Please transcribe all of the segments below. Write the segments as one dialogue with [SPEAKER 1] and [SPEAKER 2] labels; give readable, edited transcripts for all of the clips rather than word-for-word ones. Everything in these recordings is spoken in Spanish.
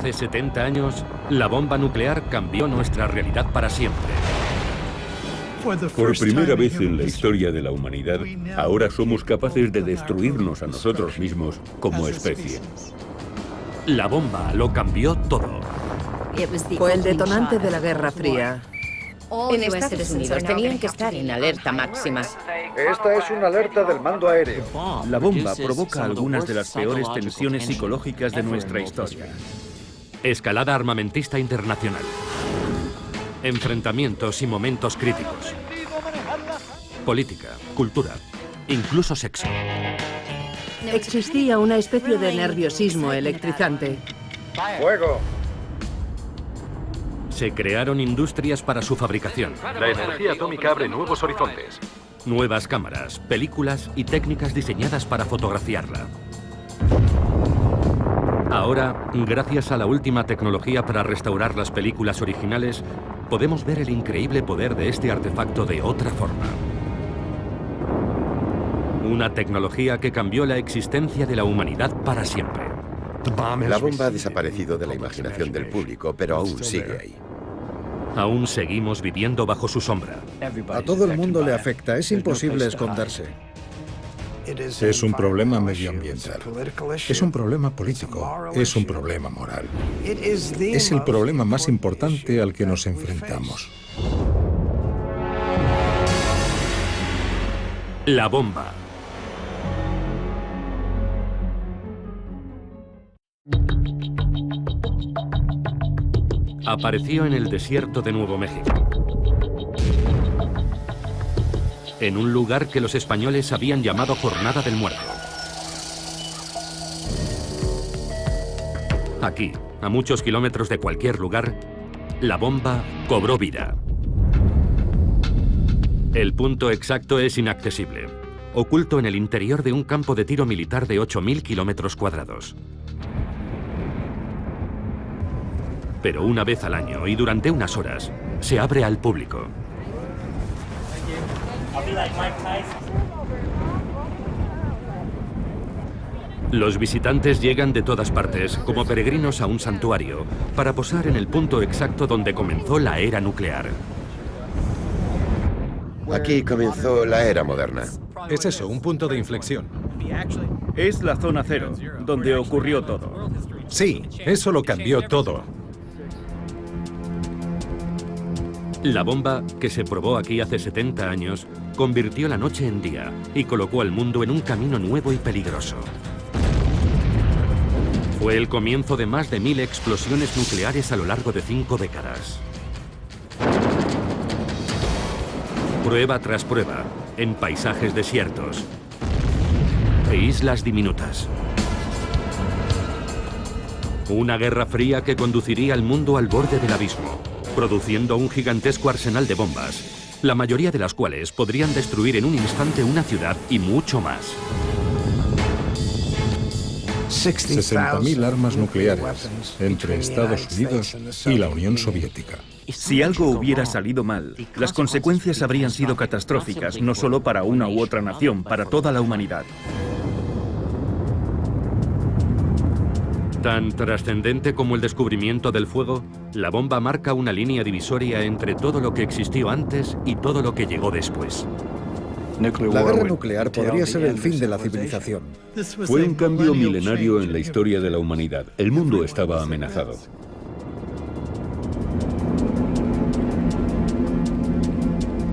[SPEAKER 1] Hace 70 años, la bomba nuclear cambió nuestra realidad para siempre.
[SPEAKER 2] Por primera vez en la historia de la humanidad, ahora somos capaces de destruirnos a nosotros mismos como especie.
[SPEAKER 1] La bomba lo cambió todo.
[SPEAKER 3] Fue el detonante de la Guerra Fría.
[SPEAKER 4] En Estados Unidos tenían que estar en alerta máxima.
[SPEAKER 5] Esta es una alerta del mando aéreo.
[SPEAKER 6] La bomba provoca algunas de las peores tensiones psicológicas de nuestra historia.
[SPEAKER 1] Escalada armamentista internacional. Enfrentamientos y momentos críticos. Política, cultura, incluso sexo.
[SPEAKER 3] Existía una especie de nerviosismo electrizante.
[SPEAKER 5] ¡Fuego!
[SPEAKER 1] Se crearon industrias para su fabricación.
[SPEAKER 7] La energía atómica abre nuevos horizontes.
[SPEAKER 1] Nuevas cámaras, películas y técnicas diseñadas para fotografiarla. Ahora, gracias a la última tecnología para restaurar las películas originales, podemos ver el increíble poder de este artefacto de otra forma. Una tecnología que cambió la existencia de la humanidad para siempre.
[SPEAKER 8] La bomba ha desaparecido de la imaginación del público, pero aún sigue ahí.
[SPEAKER 1] Aún seguimos viviendo bajo su sombra.
[SPEAKER 5] A todo el mundo le afecta, es imposible esconderse.
[SPEAKER 9] Es un problema medioambiental, es un problema político, es un problema moral. Es el problema más importante al que nos enfrentamos.
[SPEAKER 1] La bomba. Apareció en el desierto de Nuevo México. En un lugar que los españoles habían llamado Jornada del Muerto. Aquí, a muchos kilómetros de cualquier lugar, la bomba cobró vida. El punto exacto es inaccesible, oculto en el interior de un campo de tiro militar de 8.000 kilómetros cuadrados. Pero una vez al año y durante unas horas, se abre al público. Los visitantes llegan de todas partes, como peregrinos a un santuario, para posar en el punto exacto donde comenzó la era nuclear.
[SPEAKER 8] Aquí comenzó la era moderna.
[SPEAKER 10] Es eso, un punto de inflexión.
[SPEAKER 6] Es la zona cero, donde ocurrió todo.
[SPEAKER 10] Sí, eso lo cambió todo.
[SPEAKER 1] La bomba, que se probó aquí hace 70 años, convirtió la noche en día y colocó al mundo en un camino nuevo y peligroso. Fue el comienzo de más de 1000 explosiones nucleares a lo largo de 5 décadas. Prueba tras prueba, en paisajes desiertos e islas diminutas. Una guerra fría que conduciría al mundo al borde del abismo, produciendo un gigantesco arsenal de bombas, la mayoría de las cuales podrían destruir en un instante una ciudad y mucho más.
[SPEAKER 9] 60.000 armas nucleares entre Estados Unidos y la Unión Soviética.
[SPEAKER 6] Si algo hubiera salido mal, las consecuencias habrían sido catastróficas, no solo para una u otra nación, para toda la humanidad.
[SPEAKER 1] Tan trascendente como el descubrimiento del fuego, la bomba marca una línea divisoria entre todo lo que existió antes y todo lo que llegó después.
[SPEAKER 5] La guerra nuclear podría ser el fin de la civilización.
[SPEAKER 2] Fue un cambio milenario en la historia de la humanidad. El mundo estaba amenazado.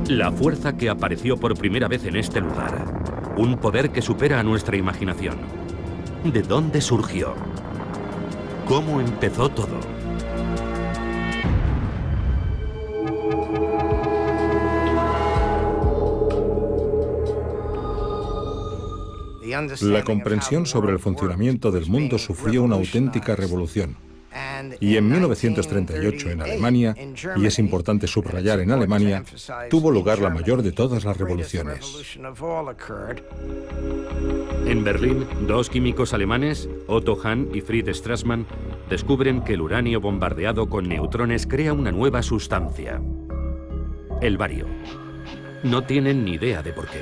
[SPEAKER 1] La fuerza que apareció por primera vez en este lugar. Un poder que supera a nuestra imaginación. ¿De dónde surgió? ¿Cómo empezó todo?
[SPEAKER 9] La comprensión sobre el funcionamiento del mundo sufrió una auténtica revolución. Y en 1938 en Alemania, y es importante subrayar en Alemania, tuvo lugar la mayor de todas las revoluciones.
[SPEAKER 1] En Berlín, dos químicos alemanes, Otto Hahn y Fritz Strassmann, descubren que el uranio bombardeado con neutrones crea una nueva sustancia, el bario. No tienen ni idea de por qué,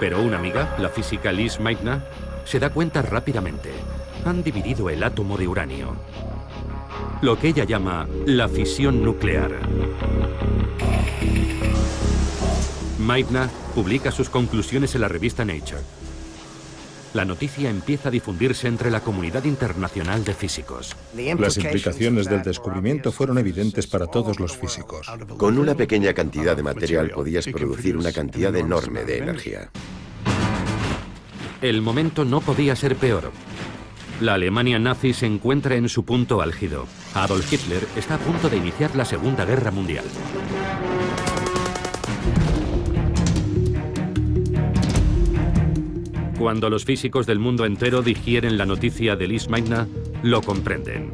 [SPEAKER 1] pero una amiga, la física Lise Meitner, se da cuenta rápidamente. Han dividido el átomo de uranio. lo que ella llama la fisión nuclear. Meitner publica sus conclusiones en la revista Nature. La noticia empieza a difundirse entre la comunidad internacional de físicos.
[SPEAKER 9] Las implicaciones del descubrimiento fueron evidentes para todos los físicos.
[SPEAKER 8] Con una pequeña cantidad de material podías producir una cantidad enorme de energía.
[SPEAKER 1] El momento no podía ser peor. La Alemania nazi se encuentra en su punto álgido. Adolf Hitler está a punto de iniciar la Segunda Guerra Mundial. Cuando los físicos del mundo entero digieren la noticia de Lise Meitner, lo comprenden.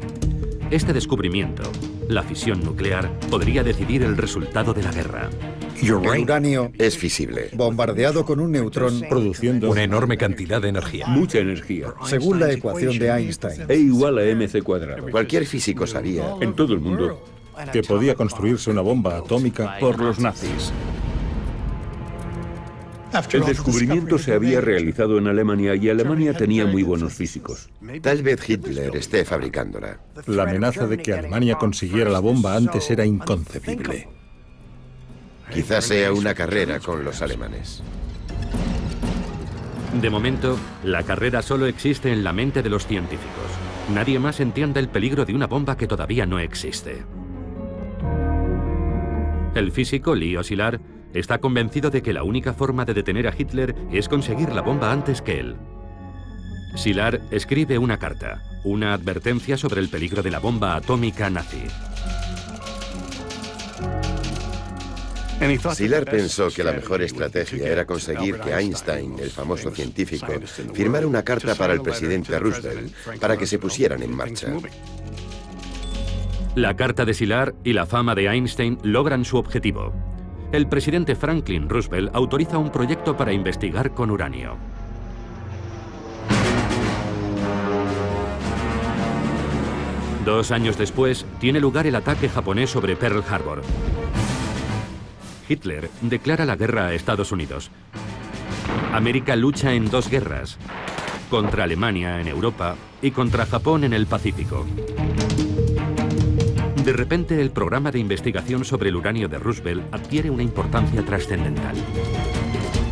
[SPEAKER 1] Este descubrimiento, la fisión nuclear, podría decidir el resultado de la guerra.
[SPEAKER 5] El uranio
[SPEAKER 8] es fisible,
[SPEAKER 5] bombardeado con un neutrón,
[SPEAKER 9] produciendo
[SPEAKER 10] una enorme cantidad de energía.
[SPEAKER 2] Mucha energía.
[SPEAKER 5] según la ecuación de Einstein.
[SPEAKER 2] E igual a mc cuadrado.
[SPEAKER 8] Cualquier físico sabía
[SPEAKER 2] En todo el mundo.
[SPEAKER 9] que podía construirse una bomba atómica
[SPEAKER 6] Por los nazis.
[SPEAKER 2] El descubrimiento se había realizado en Alemania y Alemania tenía muy buenos físicos.
[SPEAKER 8] Tal vez Hitler esté fabricándola.
[SPEAKER 9] La amenaza de que Alemania consiguiera la bomba antes era inconcebible.
[SPEAKER 8] Quizás sea una carrera con los alemanes.
[SPEAKER 1] De momento, la carrera solo existe en la mente de los científicos. Nadie más entiende el peligro de una bomba que todavía no existe. El físico Leo Szilard está convencido de que la única forma de detener a Hitler es conseguir la bomba antes que él. Szilard escribe una carta, una advertencia sobre el peligro de la bomba atómica nazi.
[SPEAKER 8] Szilard pensó que la mejor estrategia era conseguir que Einstein, el famoso científico, firmara una carta para el presidente Roosevelt para que se pusieran en marcha.
[SPEAKER 1] La carta de Szilard y la fama de Einstein logran su objetivo. El presidente Franklin Roosevelt autoriza un proyecto para investigar con uranio. Dos años después, tiene lugar el ataque japonés sobre Pearl Harbor. Hitler declara la guerra a Estados Unidos. América lucha en dos guerras, contra Alemania en Europa y contra Japón en el Pacífico. De repente, el programa de investigación sobre el uranio de Roosevelt adquiere una importancia trascendental.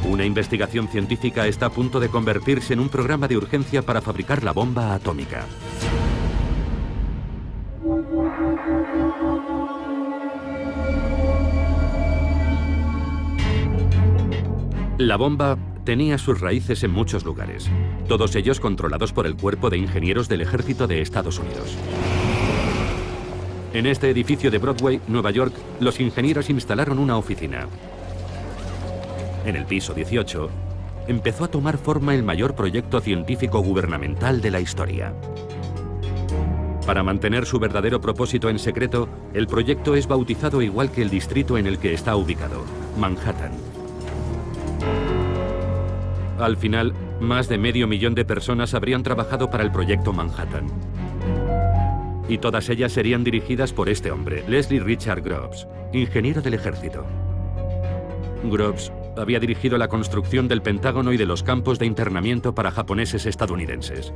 [SPEAKER 1] Una investigación científica está a punto de convertirse en un programa de urgencia para fabricar la bomba atómica. La bomba tenía sus raíces en muchos lugares, todos ellos controlados por el Cuerpo de Ingenieros del Ejército de Estados Unidos. En este edificio de Broadway, Nueva York, los ingenieros instalaron una oficina. En el piso 18, empezó a tomar forma el mayor proyecto científico gubernamental de la historia. Para mantener su verdadero propósito en secreto, el proyecto es bautizado igual que el distrito en el que está ubicado, Manhattan. Al final, más de 500.000 de personas habrían trabajado para el proyecto Manhattan. Y todas ellas serían dirigidas por este hombre, Leslie Richard Groves, ingeniero del ejército. Groves había dirigido la construcción del Pentágono y de los campos de internamiento para japoneses estadounidenses.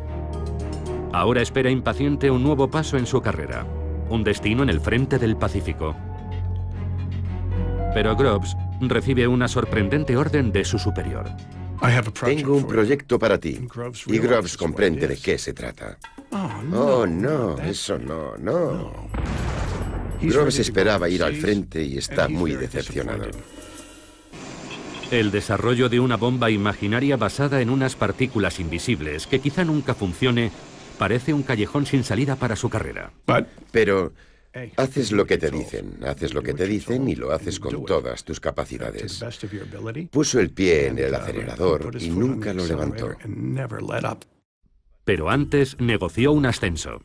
[SPEAKER 1] Ahora espera impaciente un nuevo paso en su carrera, un destino en el frente del Pacífico. Pero Groves recibe una sorprendente orden de su superior.
[SPEAKER 8] Tengo un proyecto para ti. Y Groves comprende de qué se trata. Oh, no, eso no. Groves esperaba ir al frente y está muy decepcionado.
[SPEAKER 1] El desarrollo de una bomba imaginaria basada en unas partículas invisibles que quizá nunca funcione parece un callejón sin salida para su carrera.
[SPEAKER 8] Pero haces lo que te dicen y lo haces con todas tus capacidades. Puso el pie en el acelerador y nunca lo levantó.
[SPEAKER 1] Pero antes negoció un ascenso.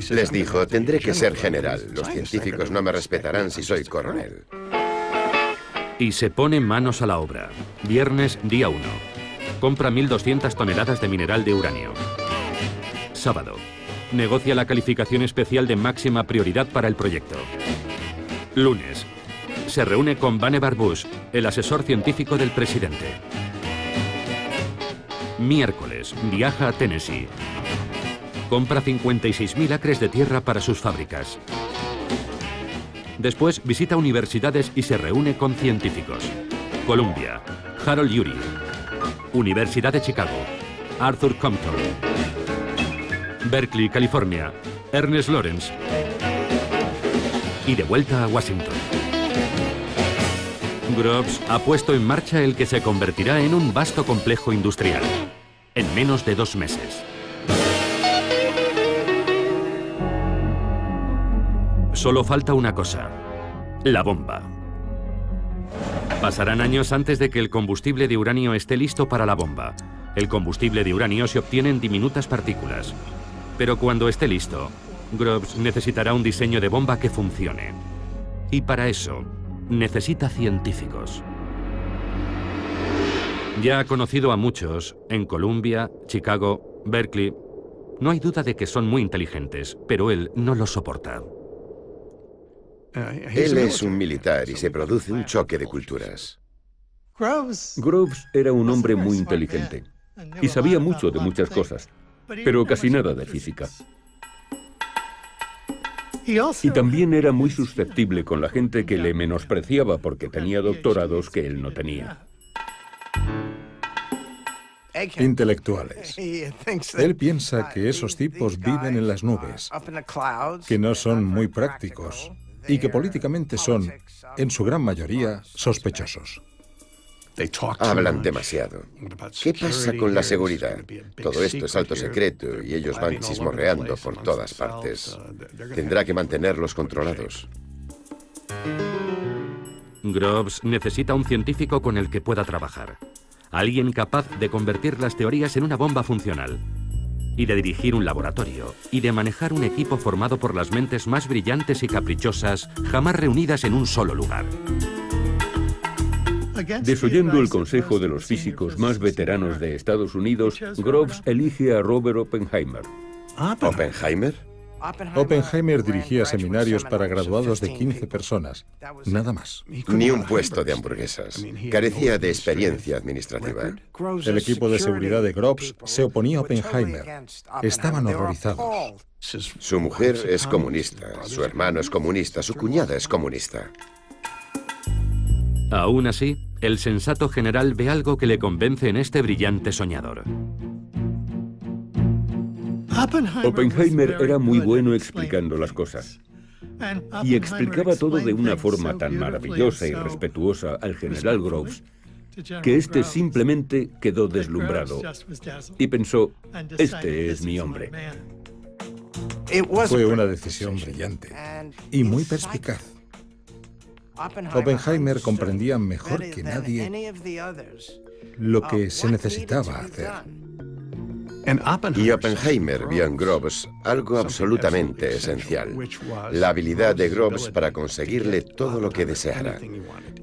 [SPEAKER 8] Les dijo, tendré que ser general. Los científicos no me respetarán si soy coronel.
[SPEAKER 1] Y se pone manos a la obra. Viernes, día 1. Compra 1.200 toneladas de mineral de uranio. Sábado. Negocia la calificación especial de máxima prioridad para el proyecto. Lunes. Se reúne con Vannevar Bush, el asesor científico del presidente. Miércoles. Viaja a Tennessee. Compra 56.000 acres de tierra para sus fábricas. Después visita universidades y se reúne con científicos. Columbia, Harold Urey. Universidad de Chicago, Arthur Compton. Berkeley, California, Ernest Lawrence. Y de vuelta a Washington. Groves ha puesto en marcha el que se convertirá en un vasto complejo industrial, en menos de 2 meses. Solo falta una cosa, la bomba. Pasarán años antes de que el combustible de uranio esté listo para la bomba. El combustible de uranio se obtiene en diminutas partículas. Pero cuando esté listo, Groves necesitará un diseño de bomba que funcione. Y para eso, necesita científicos. Ya ha conocido a muchos en Columbia, Chicago, Berkeley. No hay duda de que son muy inteligentes, pero él no los soporta.
[SPEAKER 8] Él es un militar y se produce un choque de culturas.
[SPEAKER 2] Groves era un hombre muy inteligente y sabía mucho de muchas cosas, pero casi nada de física. Y también era muy susceptible con la gente que le menospreciaba porque tenía doctorados que él no tenía.
[SPEAKER 9] Intelectuales. Él piensa que esos tipos viven en las nubes, que no son muy prácticos y que políticamente son, en su gran mayoría, sospechosos.
[SPEAKER 8] Hablan demasiado. ¿Qué pasa con la seguridad? Todo esto es alto secreto y ellos van chismorreando por todas partes. Tendrá que mantenerlos controlados.
[SPEAKER 1] Groves necesita un científico con el que pueda trabajar. Alguien capaz de convertir las teorías en una bomba funcional. Y de dirigir un laboratorio. Y de manejar un equipo formado por las mentes más brillantes y caprichosas jamás reunidas en un solo lugar.
[SPEAKER 2] Desoyendo el consejo de los físicos más veteranos de Estados Unidos, Groves elige a Robert Oppenheimer.
[SPEAKER 8] ¿Oppenheimer?
[SPEAKER 9] Oppenheimer dirigía seminarios para graduados de 15 personas, nada más.
[SPEAKER 8] Ni un puesto de hamburguesas. Carecía de experiencia administrativa.
[SPEAKER 9] El equipo de seguridad de Groves se oponía a Oppenheimer. Estaban horrorizados.
[SPEAKER 8] Su mujer es comunista, su hermano es comunista, su cuñada es comunista.
[SPEAKER 1] Aún así, el sensato general ve algo que le convence en este brillante soñador.
[SPEAKER 2] Oppenheimer era muy bueno explicando las cosas. Y explicaba todo de una forma tan maravillosa y respetuosa al general Groves, que éste simplemente quedó deslumbrado y pensó, este es mi hombre.
[SPEAKER 9] Fue una decisión brillante y muy perspicaz. Oppenheimer comprendía mejor que nadie lo que se necesitaba hacer.
[SPEAKER 8] Y Oppenheimer vio en Groves algo absolutamente esencial, la habilidad de Groves para conseguirle todo lo que deseara.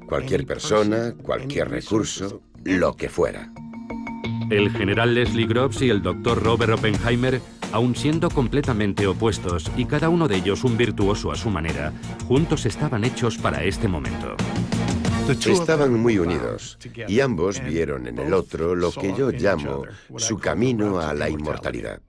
[SPEAKER 8] Cualquier persona, cualquier recurso, lo que fuera.
[SPEAKER 1] El general Leslie Groves y el doctor Robert Oppenheimer, aun siendo completamente opuestos y cada uno de ellos un virtuoso a su manera, juntos estaban hechos para este momento.
[SPEAKER 8] Estaban muy unidos y ambos vieron en el otro lo que yo llamo su camino a la inmortalidad.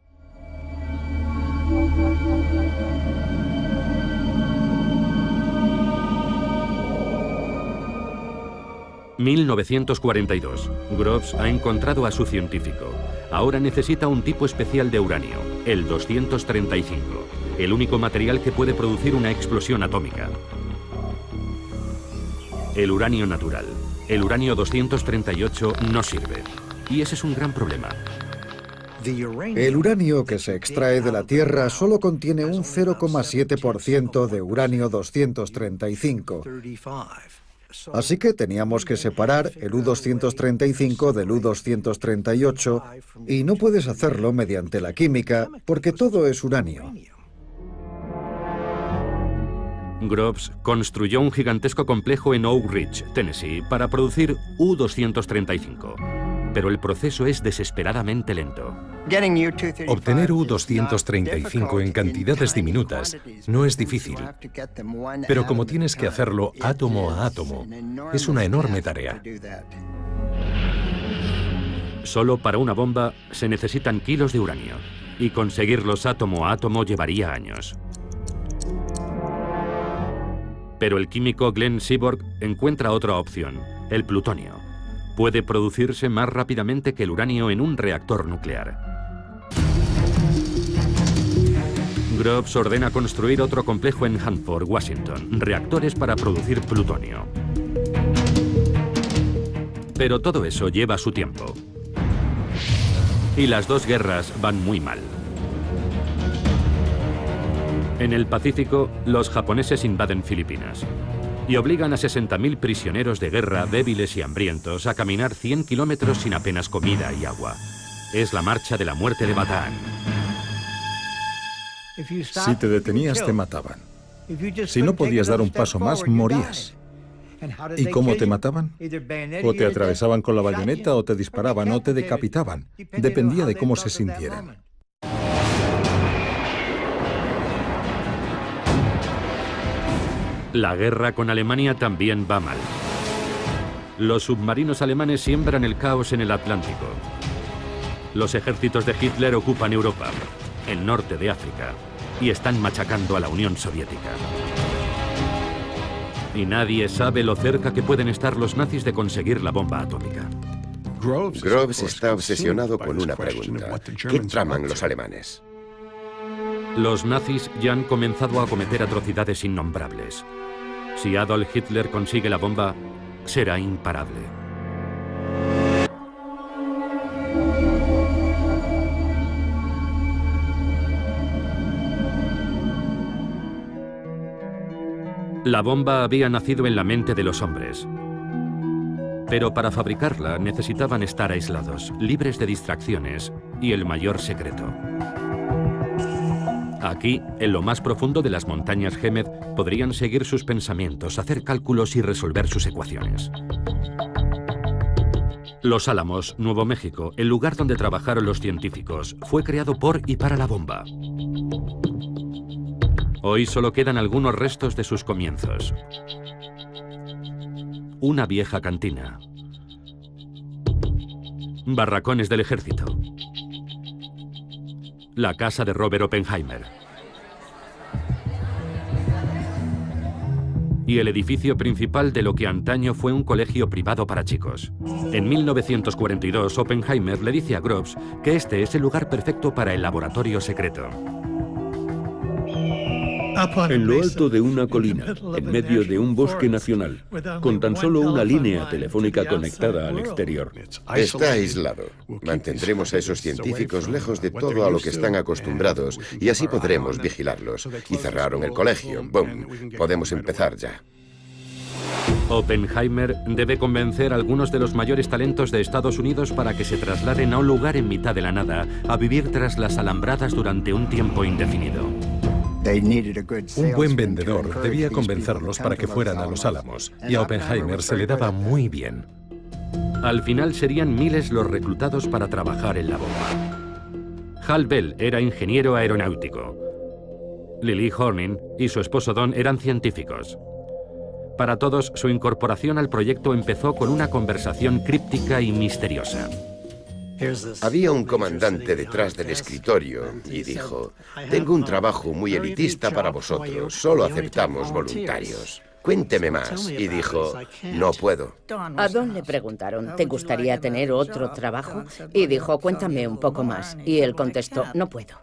[SPEAKER 1] ...1942. Groves ha encontrado a su científico. Ahora necesita un tipo especial de uranio, el 235, el único material que puede producir una explosión atómica. El uranio natural, el uranio 238, no sirve. Y ese es un gran problema.
[SPEAKER 5] El uranio que se extrae de la Tierra solo contiene un 0,7% de uranio 235. Así que teníamos que separar el U-235 del U-238 y no puedes hacerlo mediante la química porque todo es uranio.
[SPEAKER 1] Groves construyó un gigantesco complejo en Oak Ridge, Tennessee, para producir U-235. Pero el proceso es desesperadamente lento.
[SPEAKER 10] Obtener U-235 en cantidades diminutas no es difícil, pero como tienes que hacerlo átomo a átomo, es una enorme tarea.
[SPEAKER 1] Solo para una bomba se necesitan kilos de uranio. y conseguirlos átomo a átomo llevaría años. Pero el químico Glenn Seaborg encuentra otra opción, el plutonio. Puede producirse más rápidamente que el uranio en un reactor nuclear. Groves ordena construir otro complejo en Hanford, Washington, reactores para producir plutonio. Pero todo eso lleva su tiempo. Y las dos guerras van muy mal. En el Pacífico, los japoneses invaden Filipinas y obligan a 60.000 prisioneros de guerra débiles y hambrientos a caminar 100 kilómetros sin apenas comida y agua. Es la marcha de la muerte de Bataan.
[SPEAKER 9] Si te detenías, te mataban. Si no podías dar un paso más, morías. ¿Y cómo te mataban? O te atravesaban con la bayoneta, o te disparaban, o te decapitaban. Dependía de cómo se sintieran.
[SPEAKER 1] La guerra con Alemania también va mal. Los submarinos alemanes siembran el caos en el Atlántico. Los ejércitos de Hitler ocupan Europa, el norte de África, y están machacando a la Unión Soviética. Y nadie sabe lo cerca que pueden estar los nazis de conseguir la bomba atómica.
[SPEAKER 8] Groves está obsesionado con una pregunta. ¿Qué traman los alemanes?
[SPEAKER 1] Los nazis ya han comenzado a cometer atrocidades innombrables. Si Adolf Hitler consigue la bomba, será imparable. La bomba había nacido en la mente de los hombres. Pero para fabricarla necesitaban estar aislados, libres de distracciones y el mayor secreto. Aquí, en lo más profundo de las montañas Hemed, podrían seguir sus pensamientos, hacer cálculos y resolver sus ecuaciones. Los Álamos, Nuevo México, el lugar donde trabajaron los científicos, fue creado por y para la bomba. Hoy solo quedan algunos restos de sus comienzos. Una vieja cantina. Barracones del ejército. La casa de Robert Oppenheimer. Y el edificio principal de lo que antaño fue un colegio privado para chicos. En 1942, Oppenheimer le dice a Groves que este es el lugar perfecto para el laboratorio secreto.
[SPEAKER 2] En lo alto de una colina, en medio de un bosque nacional, con tan solo una línea telefónica conectada al exterior.
[SPEAKER 8] Está aislado. Mantendremos a esos científicos lejos de todo a lo que están acostumbrados y así podremos vigilarlos. Y cerraron el colegio. ¡Bum! Podemos empezar ya.
[SPEAKER 1] Oppenheimer debe convencer a algunos de los mayores talentos de Estados Unidos para que se trasladen a un lugar en mitad de la nada, a vivir tras las alambradas durante un tiempo indefinido.
[SPEAKER 10] Un buen vendedor debía convencerlos para que fueran a los Álamos, y a Oppenheimer se le daba muy bien.
[SPEAKER 1] Al final serían miles los reclutados para trabajar en la bomba. Hal Bell era ingeniero aeronáutico. Lily Horning y su esposo Don eran científicos. Para todos, su incorporación al proyecto empezó con una conversación críptica y misteriosa.
[SPEAKER 8] Había un comandante detrás del escritorio y dijo: tengo un trabajo muy elitista para vosotros, solo aceptamos voluntarios. Cuénteme más. Y dijo: no puedo.
[SPEAKER 4] A Don le preguntaron: ¿te gustaría tener otro trabajo? Y dijo: cuéntame un poco más. Y él contestó: no puedo.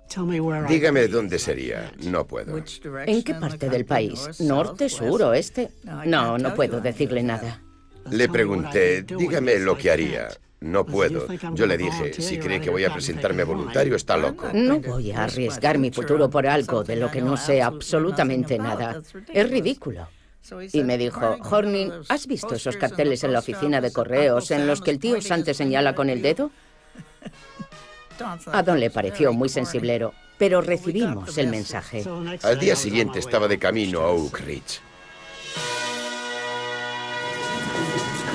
[SPEAKER 8] Dígame dónde sería. No puedo.
[SPEAKER 4] ¿En qué parte del país? ¿Norte, sur, oeste? No, no puedo decirle nada.
[SPEAKER 8] Le pregunté: dígame lo que haría. No puedo. Yo le dije: si cree que voy a presentarme voluntario, está loco.
[SPEAKER 4] No voy a arriesgar mi futuro por algo de lo que no sé absolutamente nada. Es ridículo. Y me dijo: Horning, ¿has visto esos carteles en la oficina de correos en los que el tío Sam te señala con el dedo? A Don le pareció muy sensiblero, pero recibimos el mensaje.
[SPEAKER 8] Al día siguiente estaba de camino a Oak Ridge.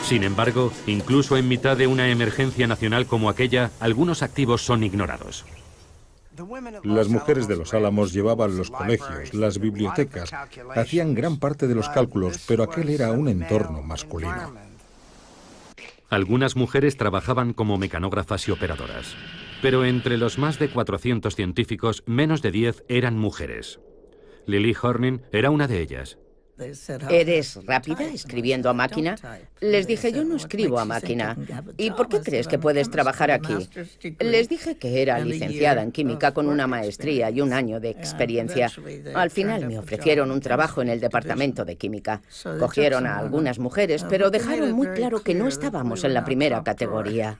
[SPEAKER 1] Sin embargo, incluso en mitad de una emergencia nacional como aquella, algunos activos son ignorados.
[SPEAKER 9] Las mujeres de los Álamos llevaban los colegios, las bibliotecas, hacían gran parte de los cálculos, pero aquel era un entorno masculino.
[SPEAKER 1] Algunas mujeres trabajaban como mecanógrafas y operadoras. Pero entre los más de 400 científicos, menos de 10 eran mujeres. Lily Horning era una de ellas.
[SPEAKER 4] ¿Eres rápida escribiendo a máquina? Les dije, yo no escribo a máquina. ¿Y por qué crees que puedes trabajar aquí? Les dije que era licenciada en química con una maestría y un año de experiencia. Al final me ofrecieron un trabajo en el departamento de química. Cogieron a algunas mujeres, pero dejaron muy claro que no estábamos en la primera categoría.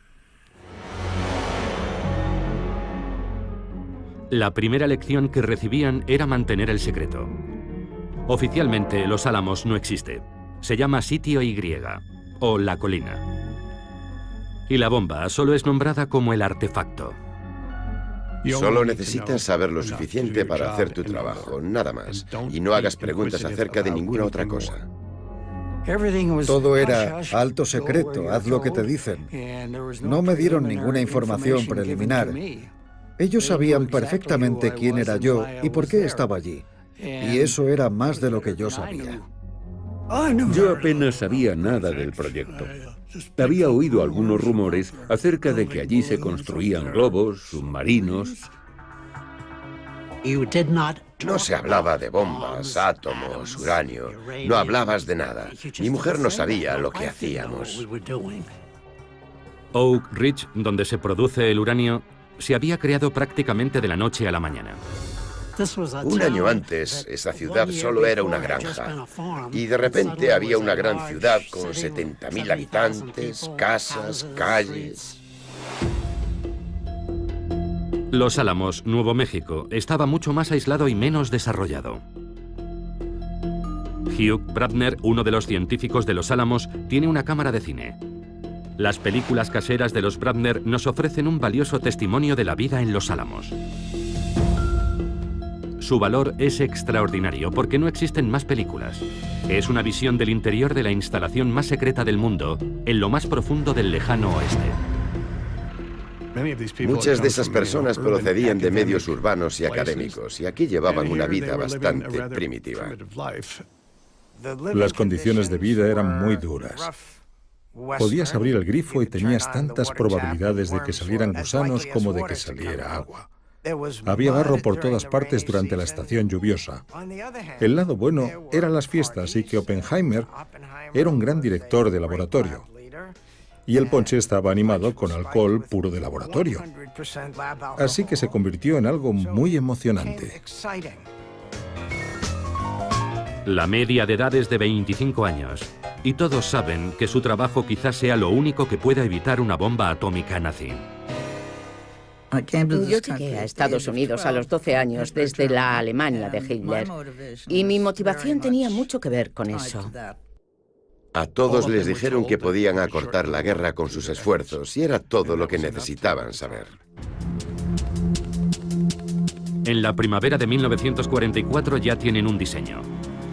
[SPEAKER 1] La primera lección que recibían era mantener el secreto. Oficialmente, Los Álamos no existe. Se llama Sitio Y, o La Colina. Y la bomba solo es nombrada como el artefacto.
[SPEAKER 8] Solo necesitas saber lo suficiente para hacer tu trabajo, nada más. Y no hagas preguntas acerca de ninguna otra cosa.
[SPEAKER 5] Todo era alto secreto, haz lo que te dicen. No me dieron ninguna información preliminar. Ellos sabían perfectamente quién era yo y por qué estaba allí. Y eso era más de lo que yo sabía.
[SPEAKER 2] Yo apenas sabía nada del proyecto. Había oído algunos rumores acerca de que allí se construían globos, submarinos.
[SPEAKER 8] No se hablaba de bombas, átomos, uranio. No hablabas de nada. Mi mujer no sabía lo que hacíamos.
[SPEAKER 1] Oak Ridge, donde se produce el uranio, se había creado prácticamente de la noche a la mañana.
[SPEAKER 8] Un año antes, esa ciudad solo era una granja. Y de repente había una gran ciudad con 70.000 habitantes, casas, calles.
[SPEAKER 1] Los Álamos, Nuevo México, estaba mucho más aislado y menos desarrollado. Hugh Bradner, uno de los científicos de Los Álamos, tiene una cámara de cine. Las películas caseras de los Bradner nos ofrecen un valioso testimonio de la vida en Los Álamos. Su valor es extraordinario porque no existen más películas. Es una visión del interior de la instalación más secreta del mundo, en lo más profundo del lejano oeste.
[SPEAKER 8] Muchas de esas personas procedían de medios urbanos y académicos, y aquí llevaban una vida bastante primitiva.
[SPEAKER 9] Las condiciones de vida eran muy duras. Podías abrir el grifo y tenías tantas probabilidades de que salieran gusanos como de que saliera agua. Había barro por todas partes durante la estación lluviosa. El lado bueno eran las fiestas y que Oppenheimer era un gran director de laboratorio. Y el ponche estaba animado con alcohol puro de laboratorio. Así que se convirtió en algo muy emocionante.
[SPEAKER 1] La media de edad es de 25 años. Y todos saben que su trabajo quizás sea lo único que pueda evitar una bomba atómica nazi.
[SPEAKER 4] Yo llegué a Estados Unidos a los 12 años desde la Alemania de Hitler. Y mi motivación tenía mucho que ver con eso.
[SPEAKER 8] A todos les dijeron que podían acortar la guerra con sus esfuerzos, y era todo lo que necesitaban saber.
[SPEAKER 1] En la primavera de 1944 ya tienen un diseño.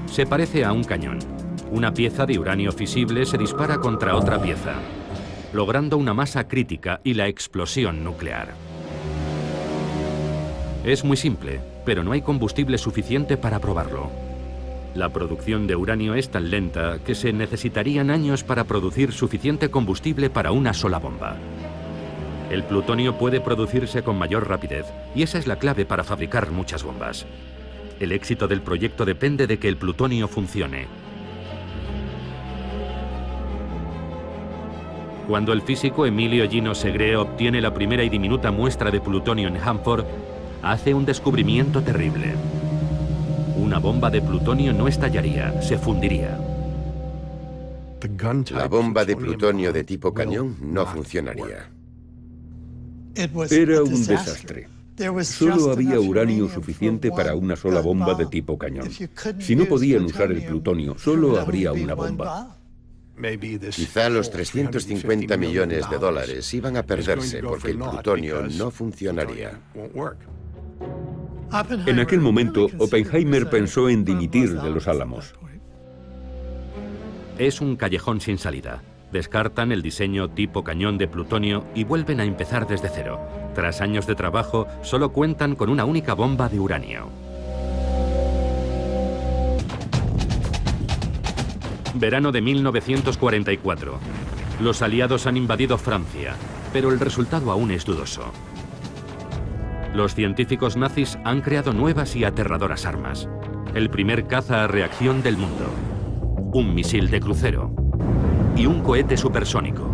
[SPEAKER 1] Se parece a un cañón. Una pieza de uranio fisible se dispara contra otra pieza, logrando una masa crítica y la explosión nuclear. Es muy simple, pero no hay combustible suficiente para probarlo. La producción de uranio es tan lenta que se necesitarían años para producir suficiente combustible para una sola bomba. El plutonio puede producirse con mayor rapidez, y esa es la clave para fabricar muchas bombas. El éxito del proyecto depende de que el plutonio funcione. Cuando el físico Emilio Gino Segre obtiene la primera y diminuta muestra de plutonio en Hanford, hace un descubrimiento terrible. Una bomba de plutonio no estallaría, se fundiría.
[SPEAKER 8] La bomba de plutonio de tipo cañón no funcionaría.
[SPEAKER 2] Era un desastre. Solo había uranio suficiente para una sola bomba de tipo cañón. Si no podían usar el plutonio, solo habría una bomba.
[SPEAKER 8] Quizá los 350 millones de dólares iban a perderse porque el plutonio no funcionaría.
[SPEAKER 2] En aquel momento, Oppenheimer pensó en dimitir de Los Álamos.
[SPEAKER 1] Es un callejón sin salida. Descartan el diseño tipo cañón de plutonio y vuelven a empezar desde cero. Tras años de trabajo, solo cuentan con una única bomba de uranio. Verano de 1944. Los aliados han invadido Francia, pero el resultado aún es dudoso. Los científicos nazis han creado nuevas y aterradoras armas. El primer caza a reacción del mundo. Un misil de crucero. Y un cohete supersónico.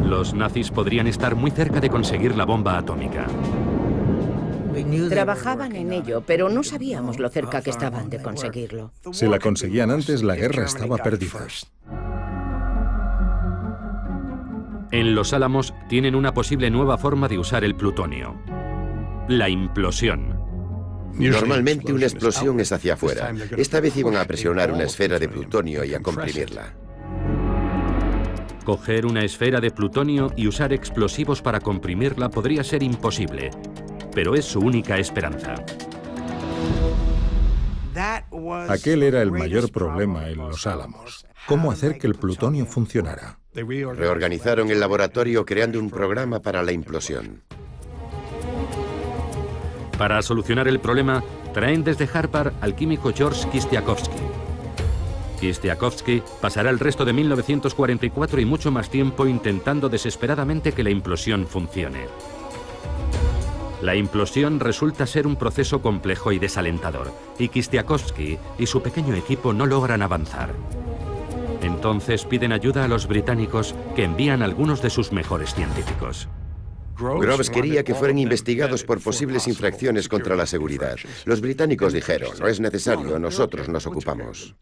[SPEAKER 1] Los nazis podrían estar muy cerca de conseguir la bomba atómica.
[SPEAKER 4] Trabajaban en ello, pero no sabíamos lo cerca que estaban de conseguirlo.
[SPEAKER 9] Si la conseguían antes, la guerra estaba perdida.
[SPEAKER 1] En Los Álamos tienen una posible nueva forma de usar el plutonio. La implosión.
[SPEAKER 8] Normalmente una explosión es hacia afuera. Esta vez iban a presionar una esfera de plutonio y a comprimirla.
[SPEAKER 1] Coger una esfera de plutonio y usar explosivos para comprimirla podría ser imposible, pero es su única esperanza.
[SPEAKER 9] Aquel era el mayor problema en Los Álamos. ¿Cómo hacer que el plutonio funcionara?
[SPEAKER 8] Reorganizaron el laboratorio creando un programa para la implosión.
[SPEAKER 1] Para solucionar el problema, traen desde Harvard al químico George Kistiakowsky. Kistiakowsky pasará el resto de 1944 y mucho más tiempo intentando desesperadamente que la implosión funcione. La implosión resulta ser un proceso complejo y desalentador, y Kistiakowsky y su pequeño equipo no logran avanzar. Entonces piden ayuda a los británicos, que envían algunos de sus mejores científicos.
[SPEAKER 8] Groves quería que fueran investigados por posibles infracciones contra la seguridad. Los británicos dijeron, no es necesario, nosotros nos ocupamos.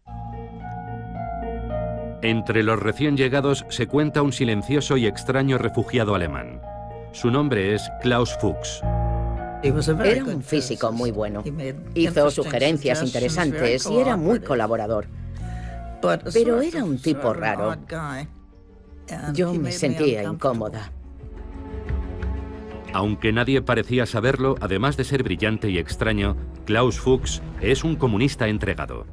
[SPEAKER 1] Entre los recién llegados se cuenta un silencioso y extraño refugiado alemán. Su nombre es Klaus Fuchs.
[SPEAKER 4] Era un físico muy bueno. Hizo sugerencias interesantes y era muy colaborador. Pero era un tipo raro. Yo me sentía incómoda.
[SPEAKER 1] Aunque nadie parecía saberlo, además de ser brillante y extraño, Klaus Fuchs es un comunista entregado.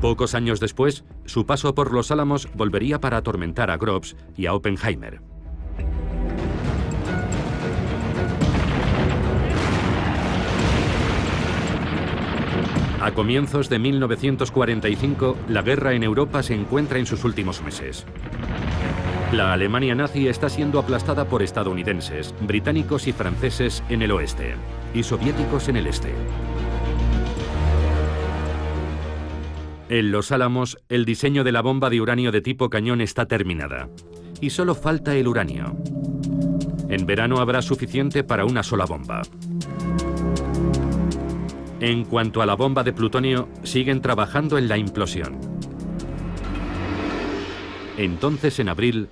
[SPEAKER 1] Pocos años después, su paso por Los Álamos volvería para atormentar a Groves y a Oppenheimer. A comienzos de 1945, la guerra en Europa se encuentra en sus últimos meses. La Alemania nazi está siendo aplastada por estadounidenses, británicos y franceses en el oeste, y soviéticos en el este. En Los Álamos, el diseño de la bomba de uranio de tipo cañón está terminada, y solo falta el uranio. En verano habrá suficiente para una sola bomba. En cuanto a la bomba de plutonio, siguen trabajando en la implosión. Entonces, en abril,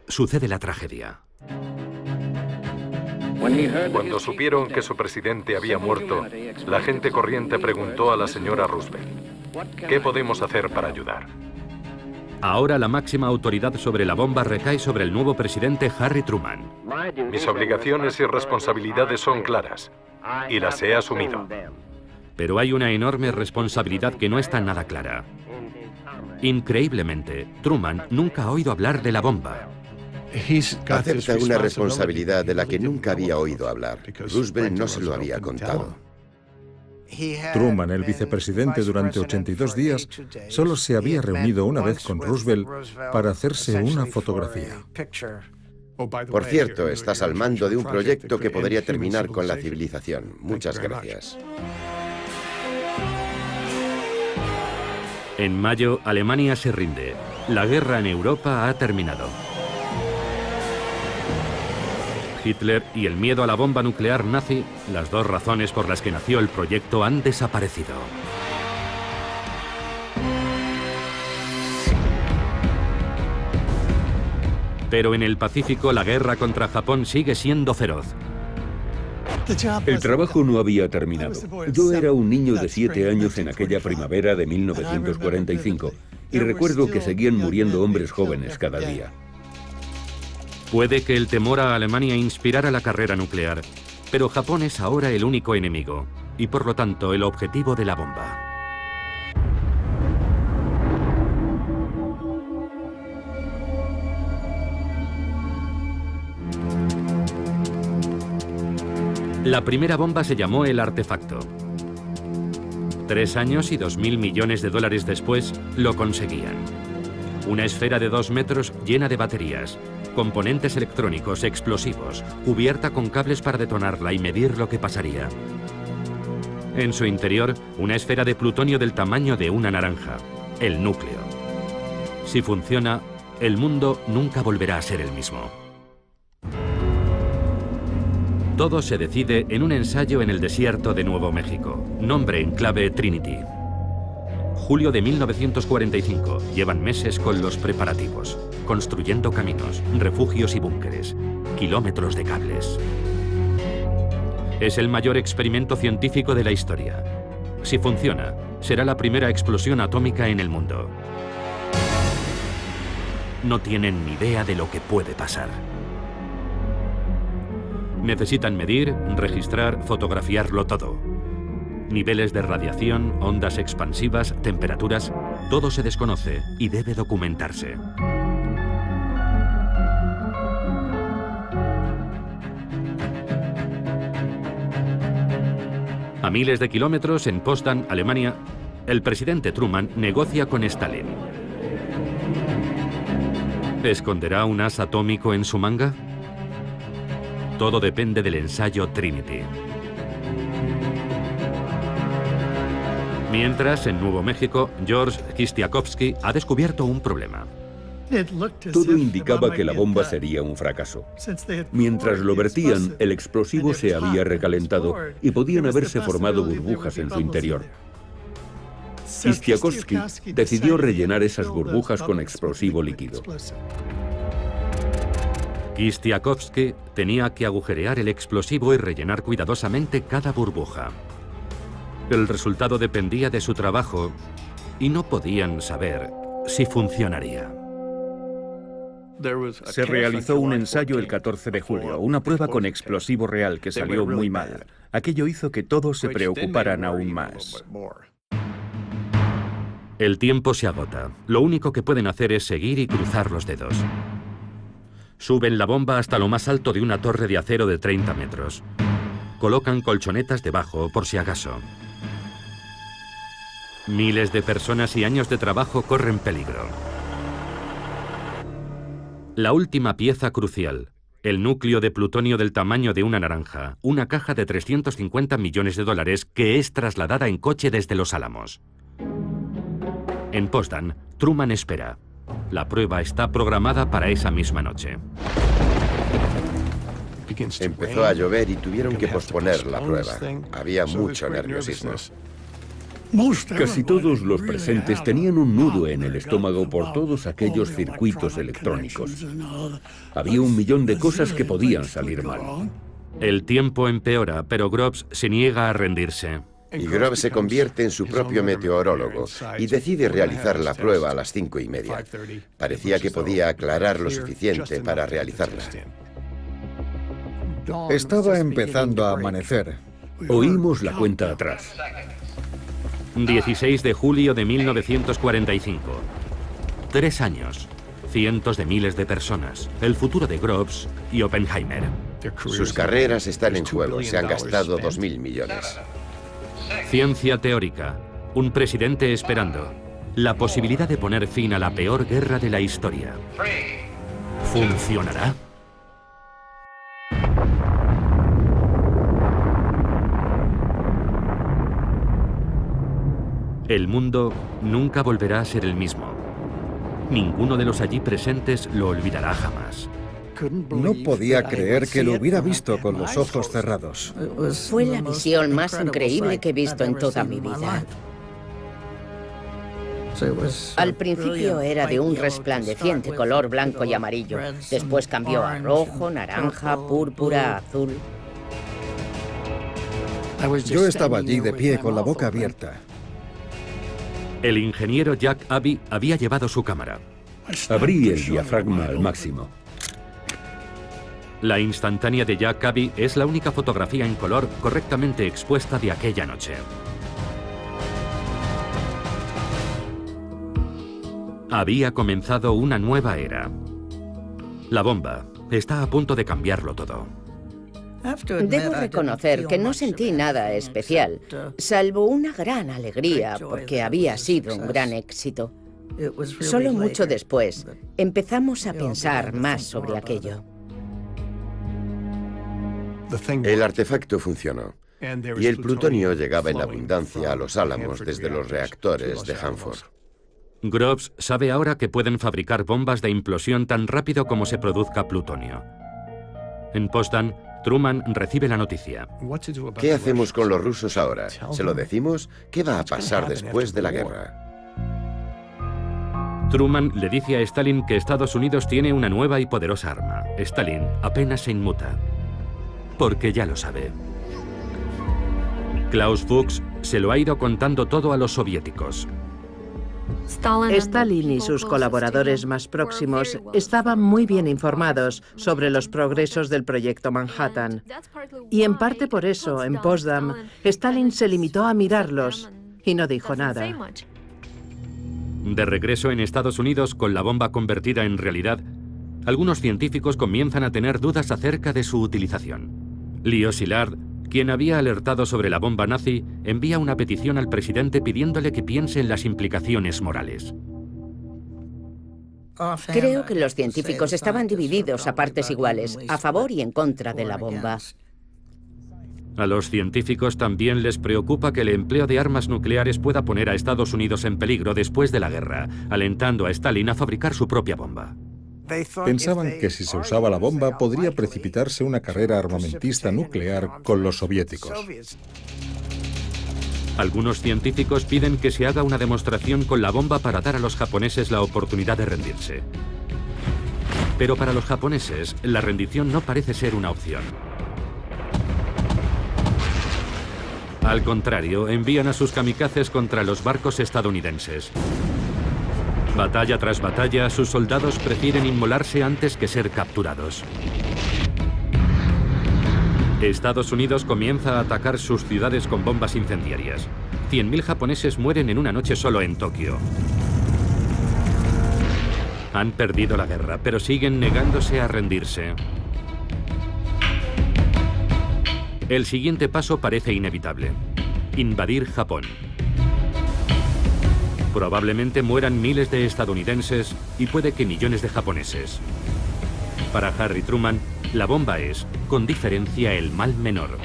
[SPEAKER 1] sucede la tragedia.
[SPEAKER 7] Cuando supieron que su presidente había muerto, la gente corriente preguntó a la señora Roosevelt, ¿qué podemos hacer para ayudar?
[SPEAKER 1] Ahora la máxima autoridad sobre la bomba recae sobre el nuevo presidente Harry Truman.
[SPEAKER 7] Mis obligaciones y responsabilidades son claras, y las he asumido.
[SPEAKER 1] Pero hay una enorme responsabilidad que no está nada clara. Increíblemente, Truman nunca ha oído hablar de la bomba.
[SPEAKER 8] Acepta una responsabilidad de la que nunca había oído hablar. Roosevelt no se lo había contado.
[SPEAKER 9] Truman, el vicepresidente durante 82 días, solo se había reunido una vez con Roosevelt para hacerse una fotografía.
[SPEAKER 8] Por cierto, estás al mando de un proyecto que podría terminar con la civilización. Muchas gracias.
[SPEAKER 1] En mayo, Alemania se rinde. La guerra en Europa ha terminado. Hitler y el miedo a la bomba nuclear nazi, las dos razones por las que nació el proyecto, han desaparecido. Pero en el Pacífico la guerra contra Japón sigue siendo feroz.
[SPEAKER 2] El trabajo no había terminado. Yo era un niño de 7 años en aquella primavera de 1945 y recuerdo que seguían muriendo hombres jóvenes cada día.
[SPEAKER 1] Puede que el temor a Alemania inspirara la carrera nuclear, pero Japón es ahora el único enemigo y por lo tanto el objetivo de la bomba. La primera bomba se llamó el artefacto. 3 años y 2.000 millones de dólares después, lo conseguían. Una esfera de 2 metros llena de baterías, componentes electrónicos, explosivos, cubierta con cables para detonarla y medir lo que pasaría. En su interior, una esfera de plutonio del tamaño de una naranja, el núcleo. Si funciona, el mundo nunca volverá a ser el mismo. Todo se decide en un ensayo en el desierto de Nuevo México. Nombre en clave Trinity. Julio de 1945. Llevan meses con los preparativos, construyendo caminos, refugios y búnkeres, kilómetros de cables. Es el mayor experimento científico de la historia. Si funciona, será la primera explosión atómica en el mundo. No tienen ni idea de lo que puede pasar. Necesitan medir, registrar, fotografiarlo todo. Niveles de radiación, ondas expansivas, temperaturas, todo se desconoce y debe documentarse. A miles de kilómetros, en Potsdam, Alemania, el presidente Truman negocia con Stalin. ¿Esconderá un as atómico en su manga? Todo depende del ensayo Trinity. Mientras, en Nuevo México, George Kistiakowsky ha descubierto un problema.
[SPEAKER 2] Todo indicaba que la bomba sería un fracaso. Mientras lo vertían, el explosivo se había recalentado y podían haberse formado burbujas en su interior. Kistiakowsky decidió rellenar esas burbujas con explosivo líquido.
[SPEAKER 1] Kistiakowsky tenía que agujerear el explosivo y rellenar cuidadosamente cada burbuja. El resultado dependía de su trabajo y no podían saber si funcionaría.
[SPEAKER 6] Se realizó un ensayo el 14 de julio, una prueba con explosivo real que salió muy mal. Aquello hizo que todos se preocuparan aún más.
[SPEAKER 1] El tiempo se agota. Lo único que pueden hacer es seguir y cruzar los dedos. Suben la bomba hasta lo más alto de una torre de acero de 30 metros. Colocan colchonetas debajo, por si acaso. Miles de personas y años de trabajo corren peligro. La última pieza crucial, el núcleo de plutonio del tamaño de una naranja, una caja de 350 millones de dólares que es trasladada en coche desde Los Álamos. En Potsdam, Truman espera. La prueba está programada para esa misma noche.
[SPEAKER 8] Empezó a llover y tuvieron que posponer la prueba. Había mucho nerviosismo.
[SPEAKER 2] Casi todos los presentes tenían un nudo en el estómago por todos aquellos circuitos electrónicos. Había 1 millón de cosas que podían salir mal.
[SPEAKER 1] El tiempo empeora, pero Groves se niega a rendirse.
[SPEAKER 8] Y Groves se convierte en su propio meteorólogo y decide realizar la prueba a las 5:30. Parecía que podía aclarar lo suficiente para realizarla.
[SPEAKER 5] Estaba empezando a amanecer.
[SPEAKER 2] Oímos la cuenta atrás.
[SPEAKER 1] 16 de julio de 1945. 3 años. Cientos de miles de personas. El futuro de Groves y Oppenheimer.
[SPEAKER 8] Sus carreras están en juego. Se han gastado 2.000 millones.
[SPEAKER 1] Ciencia teórica. Un presidente esperando. La posibilidad de poner fin a la peor guerra de la historia. ¿Funcionará? El mundo nunca volverá a ser el mismo. Ninguno de los allí presentes lo olvidará jamás.
[SPEAKER 5] No podía creer que lo hubiera visto con los ojos cerrados.
[SPEAKER 4] Fue la visión más increíble que he visto en toda mi vida. Al principio era de un resplandeciente color blanco y amarillo. Después cambió a rojo, naranja, púrpura, azul.
[SPEAKER 5] Yo estaba allí de pie con la boca abierta.
[SPEAKER 1] El ingeniero Jack Abbey había llevado su cámara.
[SPEAKER 2] Abrí el diafragma al máximo.
[SPEAKER 1] La instantánea de Jack Abbey es la única fotografía en color correctamente expuesta de aquella noche. Había comenzado una nueva era. La bomba está a punto de cambiarlo todo.
[SPEAKER 4] Debo reconocer que no sentí nada especial, salvo una gran alegría porque había sido un gran éxito. Solo mucho después empezamos a pensar más sobre aquello.
[SPEAKER 8] El artefacto funcionó. Y el plutonio llegaba en abundancia a los Álamos desde los reactores de Hanford.
[SPEAKER 1] Groves sabe ahora que pueden fabricar bombas de implosión tan rápido como se produzca plutonio. En Potsdam, Truman recibe la noticia.
[SPEAKER 8] ¿Qué hacemos con los rusos ahora? ¿Se lo decimos? ¿Qué va a pasar después de la guerra?
[SPEAKER 1] Truman le dice a Stalin que Estados Unidos tiene una nueva y poderosa arma. Stalin apenas se inmuta, porque ya lo sabe. Klaus Fuchs se lo ha ido contando todo a los soviéticos.
[SPEAKER 3] Stalin y sus colaboradores más próximos estaban muy bien informados sobre los progresos del proyecto Manhattan. Y en parte por eso, en Potsdam, Stalin se limitó a mirarlos y no dijo nada.
[SPEAKER 1] De regreso en Estados Unidos con la bomba convertida en realidad, algunos científicos comienzan a tener dudas acerca de su utilización. Leo Szilard, quien había alertado sobre la bomba nazi, envía una petición al presidente pidiéndole que piense en las implicaciones morales.
[SPEAKER 4] Creo que los científicos estaban divididos a partes iguales, a favor y en contra de la bomba.
[SPEAKER 1] A los científicos también les preocupa que el empleo de armas nucleares pueda poner a Estados Unidos en peligro después de la guerra, alentando a Stalin a fabricar su propia bomba.
[SPEAKER 9] Pensaban que si se usaba la bomba podría precipitarse una carrera armamentista nuclear con los soviéticos.
[SPEAKER 1] Algunos científicos piden que se haga una demostración con la bomba para dar a los japoneses la oportunidad de rendirse. Pero para los japoneses, la rendición no parece ser una opción. Al contrario, envían a sus kamikazes contra los barcos estadounidenses. Batalla tras batalla, sus soldados prefieren inmolarse antes que ser capturados. Estados Unidos comienza a atacar sus ciudades con bombas incendiarias. 100.000 japoneses mueren en una noche solo en Tokio. Han perdido la guerra, pero siguen negándose a rendirse. El siguiente paso parece inevitable: invadir Japón. Probablemente mueran miles de estadounidenses y puede que millones de japoneses. Para Harry Truman, la bomba es, con diferencia, el mal menor.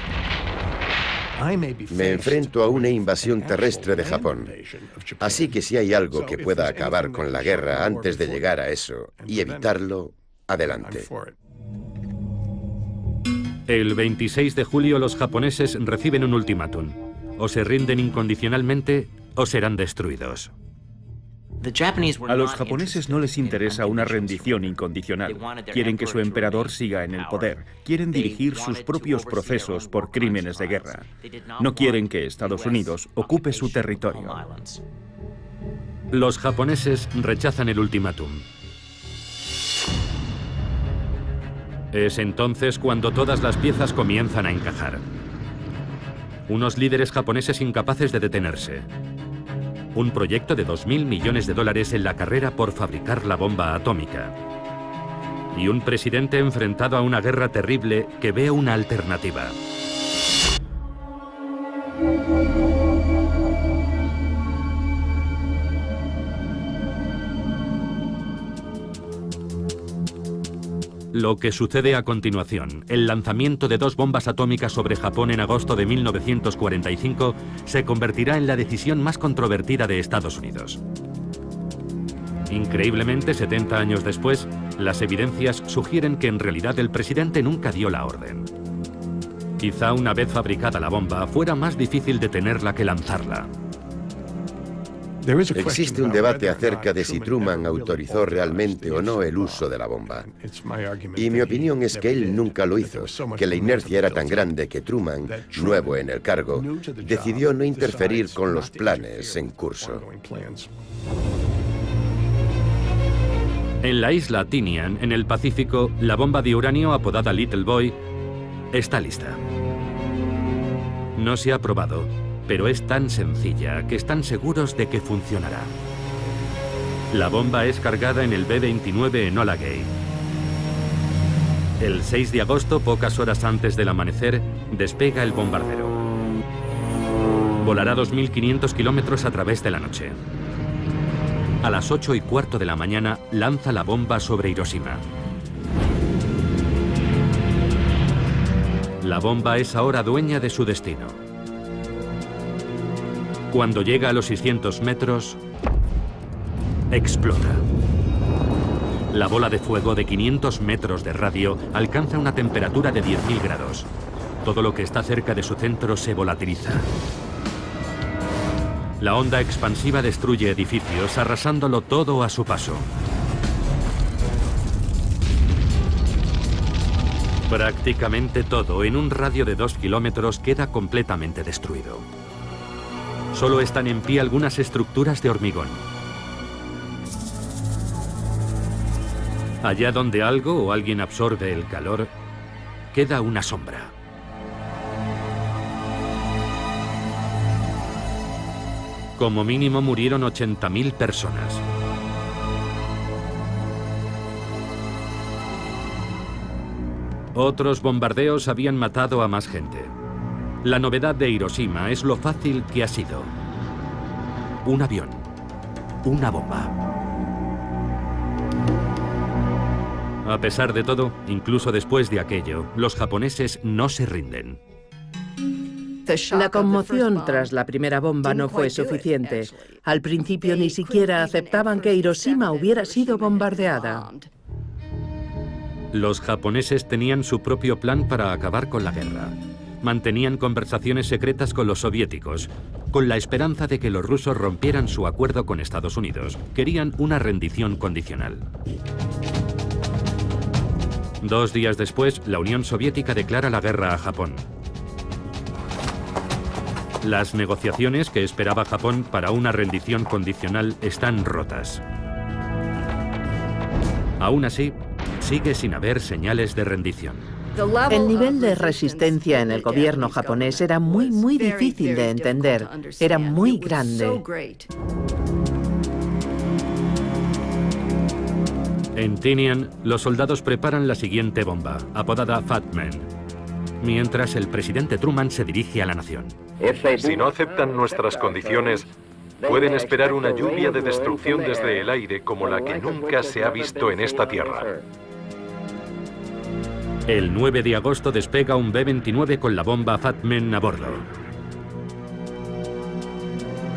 [SPEAKER 8] Me enfrento a una invasión terrestre de Japón. Así que si hay algo que pueda acabar con la guerra antes de llegar a eso y evitarlo, adelante.
[SPEAKER 1] El 26 de julio los japoneses reciben un ultimátum. O se rinden incondicionalmente o serán destruidos.
[SPEAKER 6] A los japoneses no les interesa una rendición incondicional. Quieren que su emperador siga en el poder. Quieren dirigir sus propios procesos por crímenes de guerra. No quieren que Estados Unidos ocupe su territorio.
[SPEAKER 1] Los japoneses rechazan el ultimátum. Es entonces cuando todas las piezas comienzan a encajar. Unos líderes japoneses incapaces de detenerse. Un proyecto de $2.000 millones en la carrera por fabricar la bomba atómica. Y un presidente enfrentado a una guerra terrible que ve una alternativa. Lo que sucede a continuación, el lanzamiento de 2 bombas atómicas sobre Japón en agosto de 1945, se convertirá en la decisión más controvertida de Estados Unidos. Increíblemente, 70 años después, las evidencias sugieren que en realidad el presidente nunca dio la orden. Quizá una vez fabricada la bomba, fuera más difícil detenerla que lanzarla.
[SPEAKER 8] Existe un debate acerca de si Truman autorizó realmente o no el uso de la bomba. Y mi opinión es que él nunca lo hizo, que la inercia era tan grande que Truman, nuevo en el cargo, decidió no interferir con los planes en curso.
[SPEAKER 1] En la isla Tinian, en el Pacífico, la bomba de uranio apodada Little Boy está lista. No se ha probado, pero es tan sencilla que están seguros de que funcionará. La bomba es cargada en el B-29 Enola Gay. El 6 de agosto, pocas horas antes del amanecer, despega el bombardero. Volará 2.500 kilómetros a través de la noche. A las 8:15 de la mañana lanza la bomba sobre Hiroshima. La bomba es ahora dueña de su destino. Cuando llega a los 600 metros, explota. La bola de fuego de 500 metros de radio alcanza una temperatura de 10.000 grados. Todo lo que está cerca de su centro se volatiliza. La onda expansiva destruye edificios, arrasándolo todo a su paso. Prácticamente todo, en un radio de 2 kilómetros, queda completamente destruido. Solo están en pie algunas estructuras de hormigón. Allá donde algo o alguien absorbe el calor, queda una sombra. Como mínimo murieron 80.000 personas. Otros bombardeos habían matado a más gente. La novedad de Hiroshima es lo fácil que ha sido. Un avión, una bomba. A pesar de todo, incluso después de aquello, los japoneses no se rinden.
[SPEAKER 3] La conmoción tras la primera bomba no fue suficiente. Al principio ni siquiera aceptaban que Hiroshima hubiera sido bombardeada.
[SPEAKER 1] Los japoneses tenían su propio plan para acabar con la guerra. Mantenían conversaciones secretas con los soviéticos, con la esperanza de que los rusos rompieran su acuerdo con Estados Unidos. Querían una rendición condicional. 2 días después, la Unión Soviética declara la guerra a Japón. Las negociaciones que esperaba Japón para una rendición condicional están rotas. Aún así, sigue sin haber señales de rendición.
[SPEAKER 3] El nivel de resistencia en el gobierno japonés era muy difícil de entender. Era muy grande.
[SPEAKER 1] En Tinian, los soldados preparan la siguiente bomba, apodada Fat Man, mientras el presidente Truman se dirige a la nación.
[SPEAKER 7] Si no aceptan nuestras condiciones, pueden esperar una lluvia de destrucción desde el aire como la que nunca se ha visto en esta tierra.
[SPEAKER 1] El 9 de agosto despega un B-29 con la bomba Fat Man a bordo.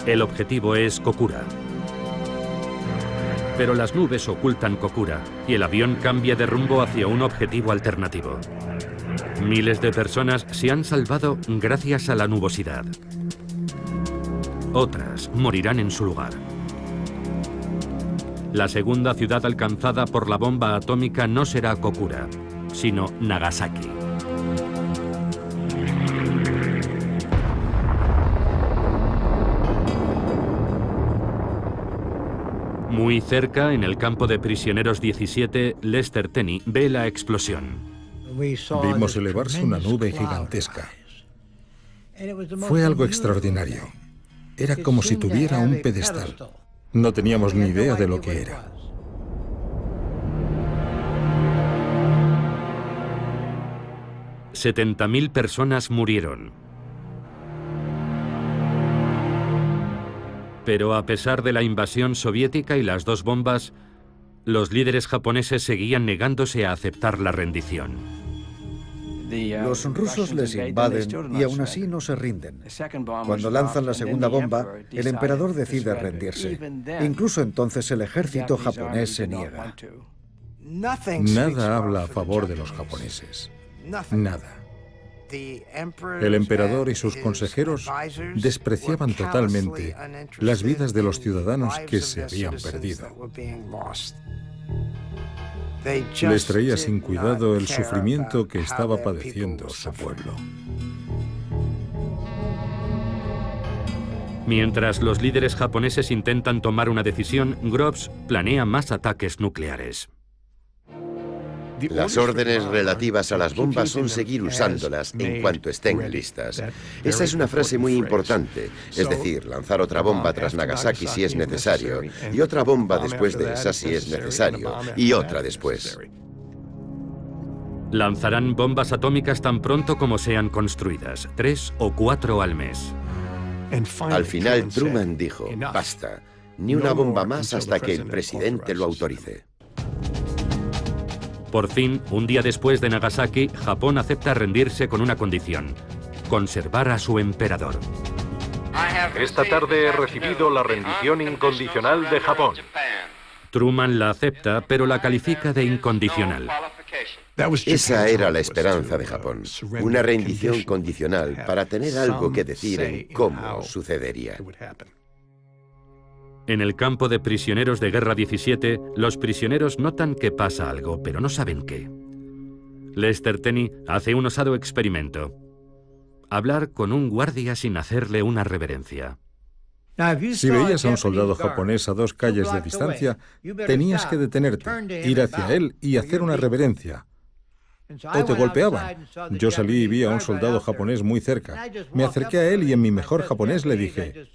[SPEAKER 1] El objetivo es Kokura. Pero las nubes ocultan Kokura y el avión cambia de rumbo hacia un objetivo alternativo. Miles de personas se han salvado gracias a la nubosidad. Otras morirán en su lugar. La segunda ciudad alcanzada por la bomba atómica no será Kokura, sino Nagasaki. Muy cerca, en el campo de prisioneros 17, Lester Tenney ve la explosión.
[SPEAKER 9] Vimos elevarse una nube gigantesca. Fue algo extraordinario. Era como si tuviera un pedestal. No teníamos ni idea de lo que era.
[SPEAKER 1] $70.000 personas murieron. Pero a pesar de la invasión soviética y las 2 bombas, los líderes japoneses seguían negándose a aceptar la rendición.
[SPEAKER 5] Los rusos les invaden y aún así no se rinden. Cuando lanzan la segunda bomba, el emperador decide rendirse. Incluso entonces el ejército japonés se niega.
[SPEAKER 9] Nada habla a favor de los japoneses. Nada. El emperador y sus consejeros despreciaban totalmente las vidas de los ciudadanos que se habían perdido. Les traía sin cuidado el sufrimiento que estaba padeciendo su pueblo.
[SPEAKER 1] Mientras los líderes japoneses intentan tomar una decisión, Groves planea más ataques nucleares.
[SPEAKER 8] Las órdenes relativas a las bombas son seguir usándolas en cuanto estén listas. Esa es una frase muy importante, es decir, lanzar otra bomba tras Nagasaki si es necesario, y otra bomba después de esa si es necesario, y otra después.
[SPEAKER 1] Lanzarán bombas atómicas tan pronto como sean construidas, 3 o 4 al mes.
[SPEAKER 8] Al final Truman dijo, basta. Ni una bomba más hasta que el presidente lo autorice.
[SPEAKER 1] Por fin, un día después de Nagasaki, Japón acepta rendirse con una condición: conservar a su emperador.
[SPEAKER 7] Esta tarde he recibido la rendición incondicional de Japón.
[SPEAKER 1] Truman la acepta, pero la califica de incondicional.
[SPEAKER 8] Esa era la esperanza de Japón, una rendición condicional para tener algo que decir en cómo sucedería.
[SPEAKER 1] En el campo de prisioneros de guerra 17, los prisioneros notan que pasa algo, pero no saben qué. Lester Tenney hace un osado experimento: hablar con un guardia sin hacerle una reverencia.
[SPEAKER 9] Si veías a un soldado japonés a 2 calles de distancia, tenías que detenerte, ir hacia él y hacer una reverencia. O te golpeaban. Yo salí y vi a un soldado japonés muy cerca. Me acerqué a él y en mi mejor japonés le dije: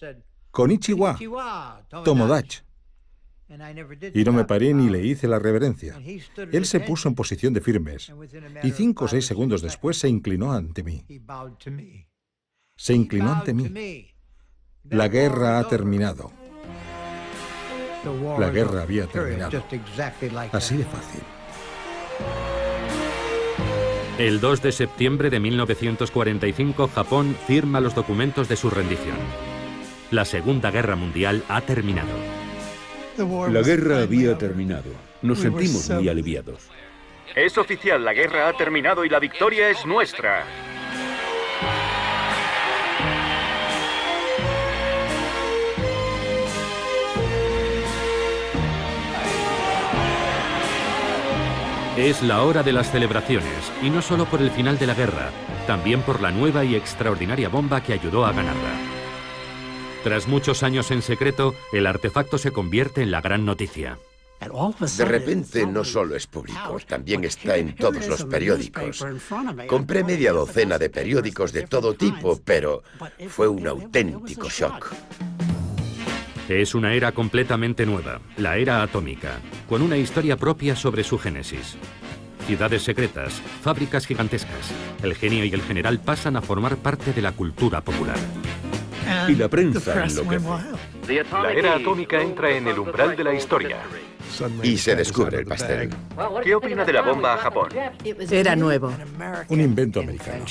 [SPEAKER 9] Konnichiwa, Tomodachi. Y no me paré ni le hice la reverencia. Él se puso en posición de firmes y 5 o 6 segundos después se inclinó ante mí. Se inclinó ante mí. La guerra ha terminado. La guerra había terminado. Así de fácil.
[SPEAKER 1] El 2 de septiembre de 1945, Japón firma los documentos de su rendición. La Segunda Guerra Mundial ha terminado.
[SPEAKER 2] La guerra había terminado. Nos sentimos muy aliviados.
[SPEAKER 6] Es oficial, la guerra ha terminado y la victoria es nuestra.
[SPEAKER 1] Es la hora de las celebraciones, y no solo por el final de la guerra, también por la nueva y extraordinaria bomba que ayudó a ganarla. Tras muchos años en secreto, el artefacto se convierte en la gran noticia.
[SPEAKER 8] De repente no solo es público, también está en todos los periódicos. Compré media docena de periódicos de todo tipo, pero fue un auténtico shock.
[SPEAKER 1] Es una era completamente nueva, la era atómica, con una historia propia sobre su génesis. Ciudades secretas, fábricas gigantescas, el genio y el general pasan a formar parte de la cultura popular.
[SPEAKER 2] Y la prensa enloquece.
[SPEAKER 7] La era atómica entra en el umbral de la historia.
[SPEAKER 8] Y se descubre el pastel.
[SPEAKER 6] ¿Qué opina de la bomba a Japón?
[SPEAKER 3] Era nuevo.
[SPEAKER 9] Un invento americano.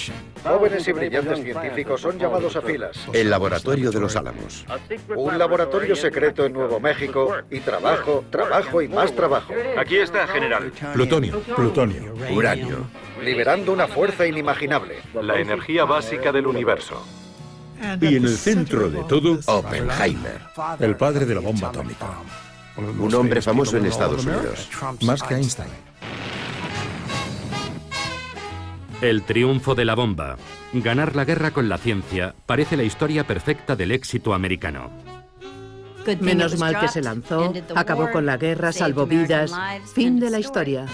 [SPEAKER 5] Jóvenes y brillantes científicos son llamados a filas.
[SPEAKER 8] El laboratorio de los Álamos.
[SPEAKER 5] Un laboratorio secreto en Nuevo México y trabajo, trabajo y más trabajo.
[SPEAKER 6] Aquí está, general.
[SPEAKER 9] Plutonio. Plutonio.
[SPEAKER 8] Uranio.
[SPEAKER 5] Liberando una fuerza inimaginable.
[SPEAKER 7] La energía básica del universo.
[SPEAKER 2] Y en el centro de todo,
[SPEAKER 8] Oppenheimer.
[SPEAKER 9] El padre de la bomba atómica.
[SPEAKER 8] Un hombre famoso en Estados Unidos.
[SPEAKER 9] Más que Einstein.
[SPEAKER 1] El triunfo de la bomba. Ganar la guerra con la ciencia parece la historia perfecta del éxito americano.
[SPEAKER 3] Menos mal que se lanzó, acabó con la guerra, salvó vidas. Fin de la historia.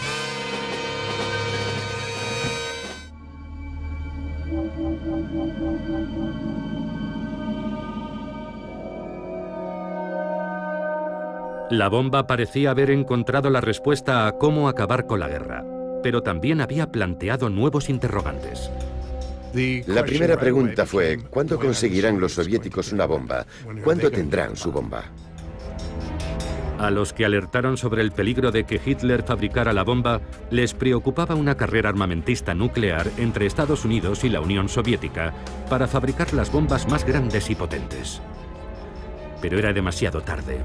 [SPEAKER 1] La bomba parecía haber encontrado la respuesta a cómo acabar con la guerra, pero también había planteado nuevos interrogantes.
[SPEAKER 8] La primera pregunta fue, ¿cuándo conseguirán los soviéticos una bomba? ¿Cuándo tendrán su bomba?
[SPEAKER 1] A los que alertaron sobre el peligro de que Hitler fabricara la bomba, les preocupaba una carrera armamentista nuclear entre Estados Unidos y la Unión Soviética para fabricar las bombas más grandes y potentes. Pero era demasiado tarde.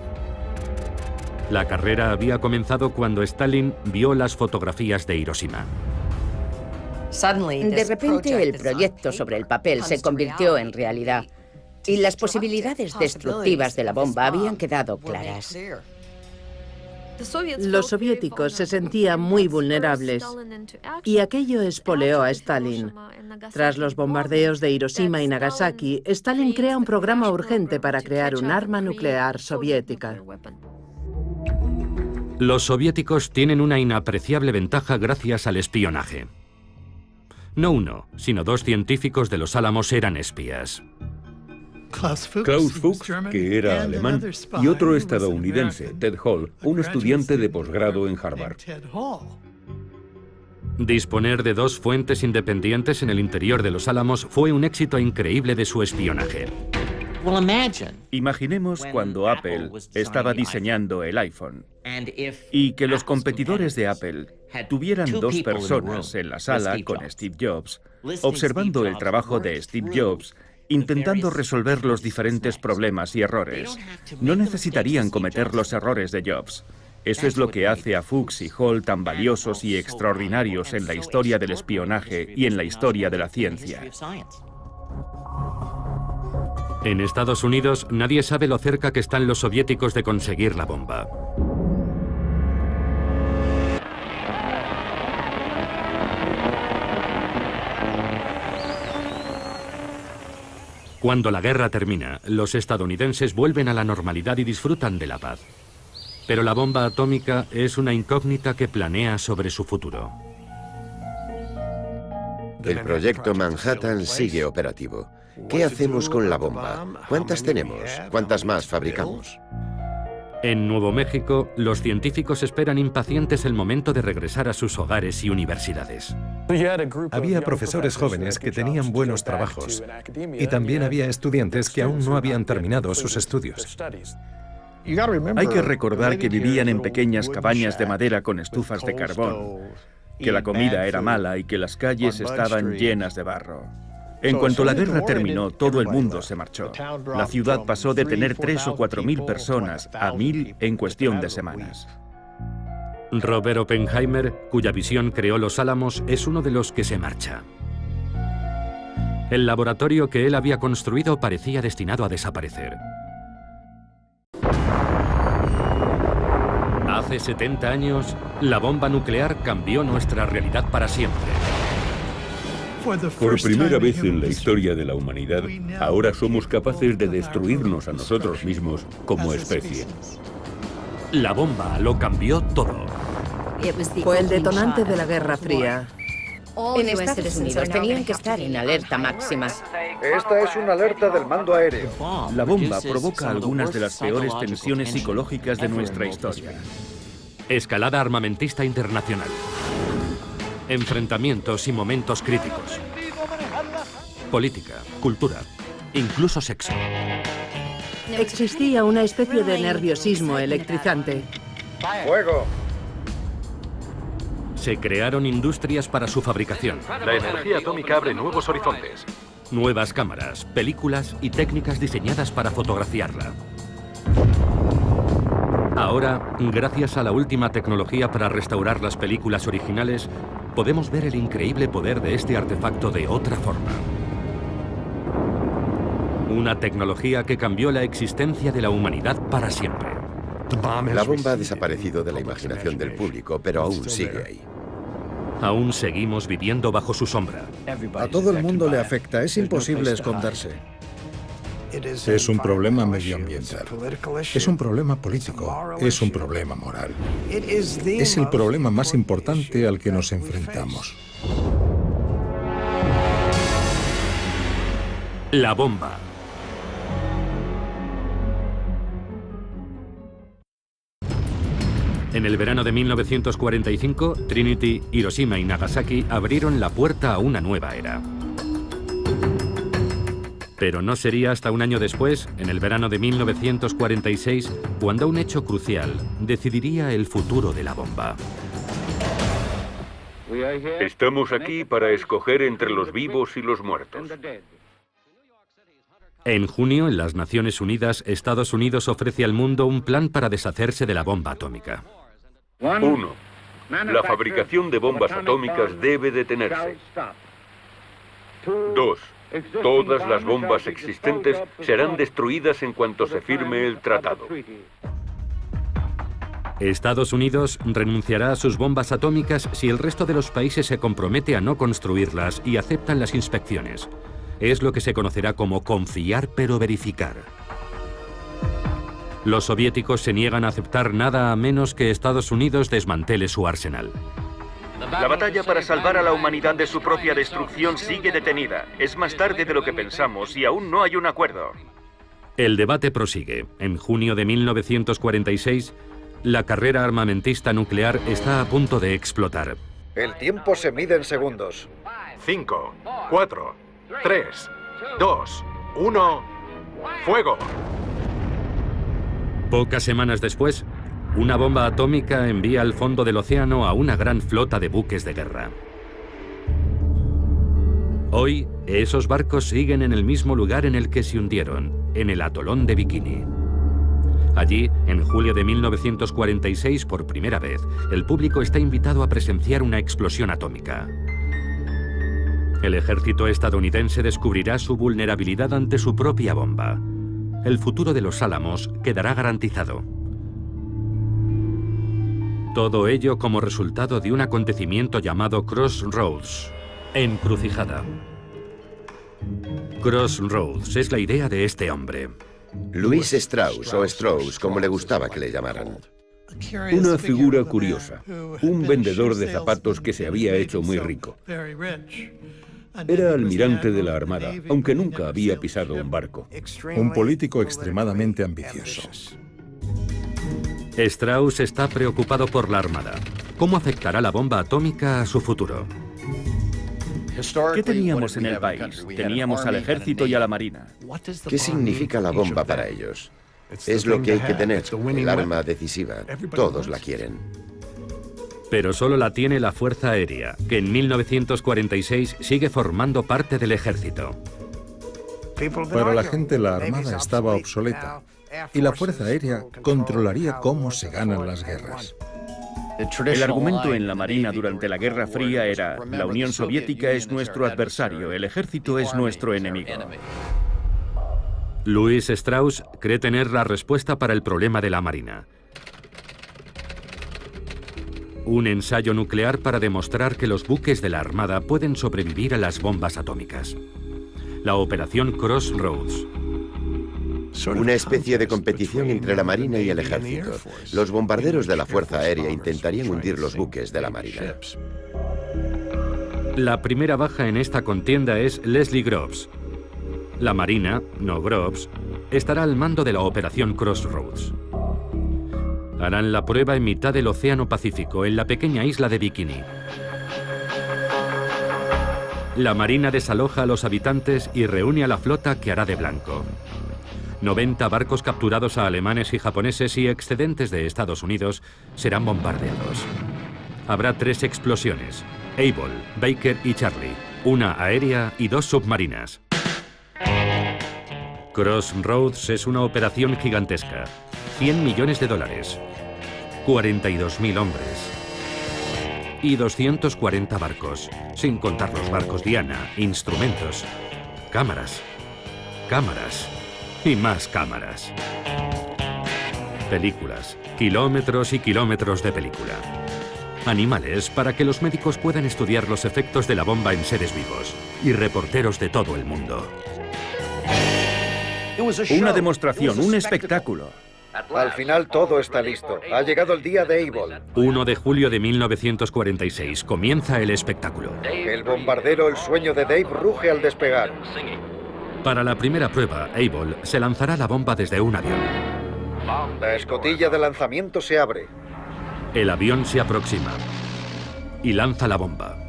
[SPEAKER 1] La carrera había comenzado cuando Stalin vio las fotografías de Hiroshima.
[SPEAKER 4] De repente el proyecto sobre el papel se convirtió en realidad y las posibilidades destructivas de la bomba habían quedado claras.
[SPEAKER 3] Los soviéticos se sentían muy vulnerables y aquello espoleó a Stalin. Tras los bombardeos de Hiroshima y Nagasaki, Stalin crea un programa urgente para crear un arma nuclear soviética.
[SPEAKER 1] Los soviéticos tienen una inapreciable ventaja gracias al espionaje. No uno, sino 2 científicos de los Álamos eran espías.
[SPEAKER 2] Klaus Fuchs, que era alemán, y otro estadounidense, Ted Hall, un estudiante de posgrado en Harvard.
[SPEAKER 1] Disponer de 2 fuentes independientes en el interior de los Álamos fue un éxito increíble de su espionaje.
[SPEAKER 6] Imaginemos cuando Apple estaba diseñando el iPhone y que los competidores de Apple tuvieran 2 personas en la sala con Steve Jobs, observando el trabajo de Steve Jobs, intentando resolver los diferentes problemas y errores. No necesitarían cometer los errores de Jobs. Eso es lo que hace a Fuchs y Hall tan valiosos y extraordinarios en la historia del espionaje y en la historia de la ciencia.
[SPEAKER 1] En Estados Unidos, nadie sabe lo cerca que están los soviéticos de conseguir la bomba. Cuando la guerra termina, los estadounidenses vuelven a la normalidad y disfrutan de la paz. Pero la bomba atómica es una incógnita que planea sobre su futuro.
[SPEAKER 8] El proyecto Manhattan sigue operativo. ¿Qué hacemos con la bomba? ¿Cuántas tenemos? ¿Cuántas más fabricamos?
[SPEAKER 1] En Nuevo México, los científicos esperan impacientes el momento de regresar a sus hogares y universidades.
[SPEAKER 10] Había profesores jóvenes que tenían buenos trabajos y también había estudiantes que aún no habían terminado sus estudios.
[SPEAKER 6] Hay que recordar que vivían en pequeñas cabañas de madera con estufas de carbón, que la comida era mala y que las calles estaban llenas de barro. En cuanto la guerra terminó, todo el mundo se marchó. La ciudad pasó de tener 3 o 4 mil personas a 1000 en cuestión de semanas.
[SPEAKER 1] Robert Oppenheimer, cuya visión creó los Álamos, es uno de los que se marcha. El laboratorio que él había construido parecía destinado a desaparecer. Hace 70 años, la bomba nuclear cambió nuestra realidad para siempre.
[SPEAKER 2] Por primera vez en la historia de la humanidad, ahora somos capaces de destruirnos a nosotros mismos como especie.
[SPEAKER 1] La bomba lo cambió todo.
[SPEAKER 3] Fue el detonante de la Guerra Fría.
[SPEAKER 4] En Estados Unidos tenían que estar en alerta máxima.
[SPEAKER 5] Esta es una alerta del mando aéreo.
[SPEAKER 6] La bomba provoca algunas de las peores tensiones psicológicas de nuestra historia.
[SPEAKER 1] Escalada armamentista internacional. Enfrentamientos y momentos críticos. Política, cultura, incluso sexo.
[SPEAKER 3] Existía una especie de nerviosismo electrizante.
[SPEAKER 5] ¡Fuego!
[SPEAKER 1] Se crearon industrias para su fabricación.
[SPEAKER 7] La energía atómica abre nuevos horizontes.
[SPEAKER 1] Nuevas cámaras, películas y técnicas diseñadas para fotografiarla. Ahora, gracias a la última tecnología para restaurar las películas originales, podemos ver el increíble poder de este artefacto de otra forma. Una tecnología que cambió la existencia de la humanidad para siempre.
[SPEAKER 8] La bomba ha desaparecido de la imaginación del público, pero aún sigue ahí.
[SPEAKER 1] Aún seguimos viviendo bajo su sombra.
[SPEAKER 5] A todo el mundo le afecta, es imposible esconderse.
[SPEAKER 9] Es un problema medioambiental, es un problema político, es un problema moral. Es el problema más importante al que nos enfrentamos.
[SPEAKER 1] La bomba. En el verano de 1945, Trinity, Hiroshima y Nagasaki abrieron la puerta a una nueva era. Pero no sería hasta un año después, en el verano de 1946, cuando un hecho crucial decidiría el futuro de la bomba.
[SPEAKER 2] Estamos aquí para escoger entre los vivos y los muertos.
[SPEAKER 1] En junio, en las Naciones Unidas, Estados Unidos ofrece al mundo un plan para deshacerse de la bomba atómica.
[SPEAKER 2] 1. La fabricación de bombas atómicas debe detenerse. 2. Todas las bombas existentes serán destruidas en cuanto se firme el tratado.
[SPEAKER 1] Estados Unidos renunciará a sus bombas atómicas si el resto de los países se compromete a no construirlas y aceptan las inspecciones. Es lo que se conocerá como confiar pero verificar. Los soviéticos se niegan a aceptar nada a menos que Estados Unidos desmantele su arsenal.
[SPEAKER 6] La batalla para salvar a la humanidad de su propia destrucción sigue detenida. Es más tarde de lo que pensamos y aún no hay un acuerdo.
[SPEAKER 1] El debate prosigue. En junio de 1946, la carrera armamentista nuclear está a punto de explotar.
[SPEAKER 5] El tiempo se mide en segundos.
[SPEAKER 7] 5, 4, 3, 2, 1... ¡Fuego!
[SPEAKER 1] Pocas semanas después, una bomba atómica envía al fondo del océano a una gran flota de buques de guerra. Hoy, esos barcos siguen en el mismo lugar en el que se hundieron, en el atolón de Bikini. Allí, en julio de 1946, por primera vez, el público está invitado a presenciar una explosión atómica. El ejército estadounidense descubrirá su vulnerabilidad ante su propia bomba. El futuro de los Álamos quedará garantizado. Todo ello como resultado de un acontecimiento llamado Crossroads, encrucijada. Crossroads es la idea de este hombre.
[SPEAKER 8] Louis Strauss, o Strauss, como le gustaba que le llamaran.
[SPEAKER 2] Una figura curiosa, un vendedor de zapatos que se había hecho muy rico. Era almirante de la Armada, aunque nunca había pisado un barco.
[SPEAKER 9] Un político extremadamente ambicioso.
[SPEAKER 1] Strauss está preocupado por la Armada. ¿Cómo afectará la bomba atómica a su futuro?
[SPEAKER 6] ¿Qué teníamos en el país? Teníamos al ejército y a la marina.
[SPEAKER 8] ¿Qué significa la bomba para ellos? Es lo que hay que tener, el arma decisiva. Todos la quieren.
[SPEAKER 1] Pero solo la tiene la Fuerza Aérea, que en 1946 sigue formando parte del ejército.
[SPEAKER 9] Para la gente, la Armada estaba obsoleta y la Fuerza Aérea controlaría cómo se ganan las guerras.
[SPEAKER 6] El argumento en la Marina durante la Guerra Fría era: la Unión Soviética es nuestro adversario, el ejército es nuestro enemigo.
[SPEAKER 1] Louis Strauss cree tener la respuesta para el problema de la Marina. Un ensayo nuclear para demostrar que los buques de la Armada pueden sobrevivir a las bombas atómicas. La Operación Crossroads.
[SPEAKER 8] Una especie de competición entre la Marina y el ejército. Los bombarderos de la Fuerza Aérea intentarían hundir los buques de la Marina.
[SPEAKER 1] La primera baja en esta contienda es Leslie Groves. La Marina, no Groves, estará al mando de la Operación Crossroads. Harán la prueba en mitad del Océano Pacífico, en la pequeña isla de Bikini. La Marina desaloja a los habitantes y reúne a la flota que hará de blanco. 90 barcos capturados a alemanes y japoneses y excedentes de Estados Unidos serán bombardeados. Habrá 3 explosiones: Able, Baker y Charlie, una aérea y 2 submarinas. Crossroads es una operación gigantesca. $100 millones, 42.000 hombres y 240 barcos, sin contar los barcos Diana, instrumentos, cámaras, cámaras y más cámaras. Películas, kilómetros y kilómetros de película. Animales para que los médicos puedan estudiar los efectos de la bomba en seres vivos. Y reporteros de todo el mundo.
[SPEAKER 6] Una demostración, un espectáculo.
[SPEAKER 5] Al final todo está listo. Ha llegado el día de Able.
[SPEAKER 1] 1 de julio de 1946 comienza el espectáculo.
[SPEAKER 5] El bombardero El Sueño de Dave ruge al despegar.
[SPEAKER 1] Para la primera prueba, Able se lanzará la bomba desde un avión.
[SPEAKER 5] La escotilla de lanzamiento se abre.
[SPEAKER 1] El avión se aproxima y lanza la bomba.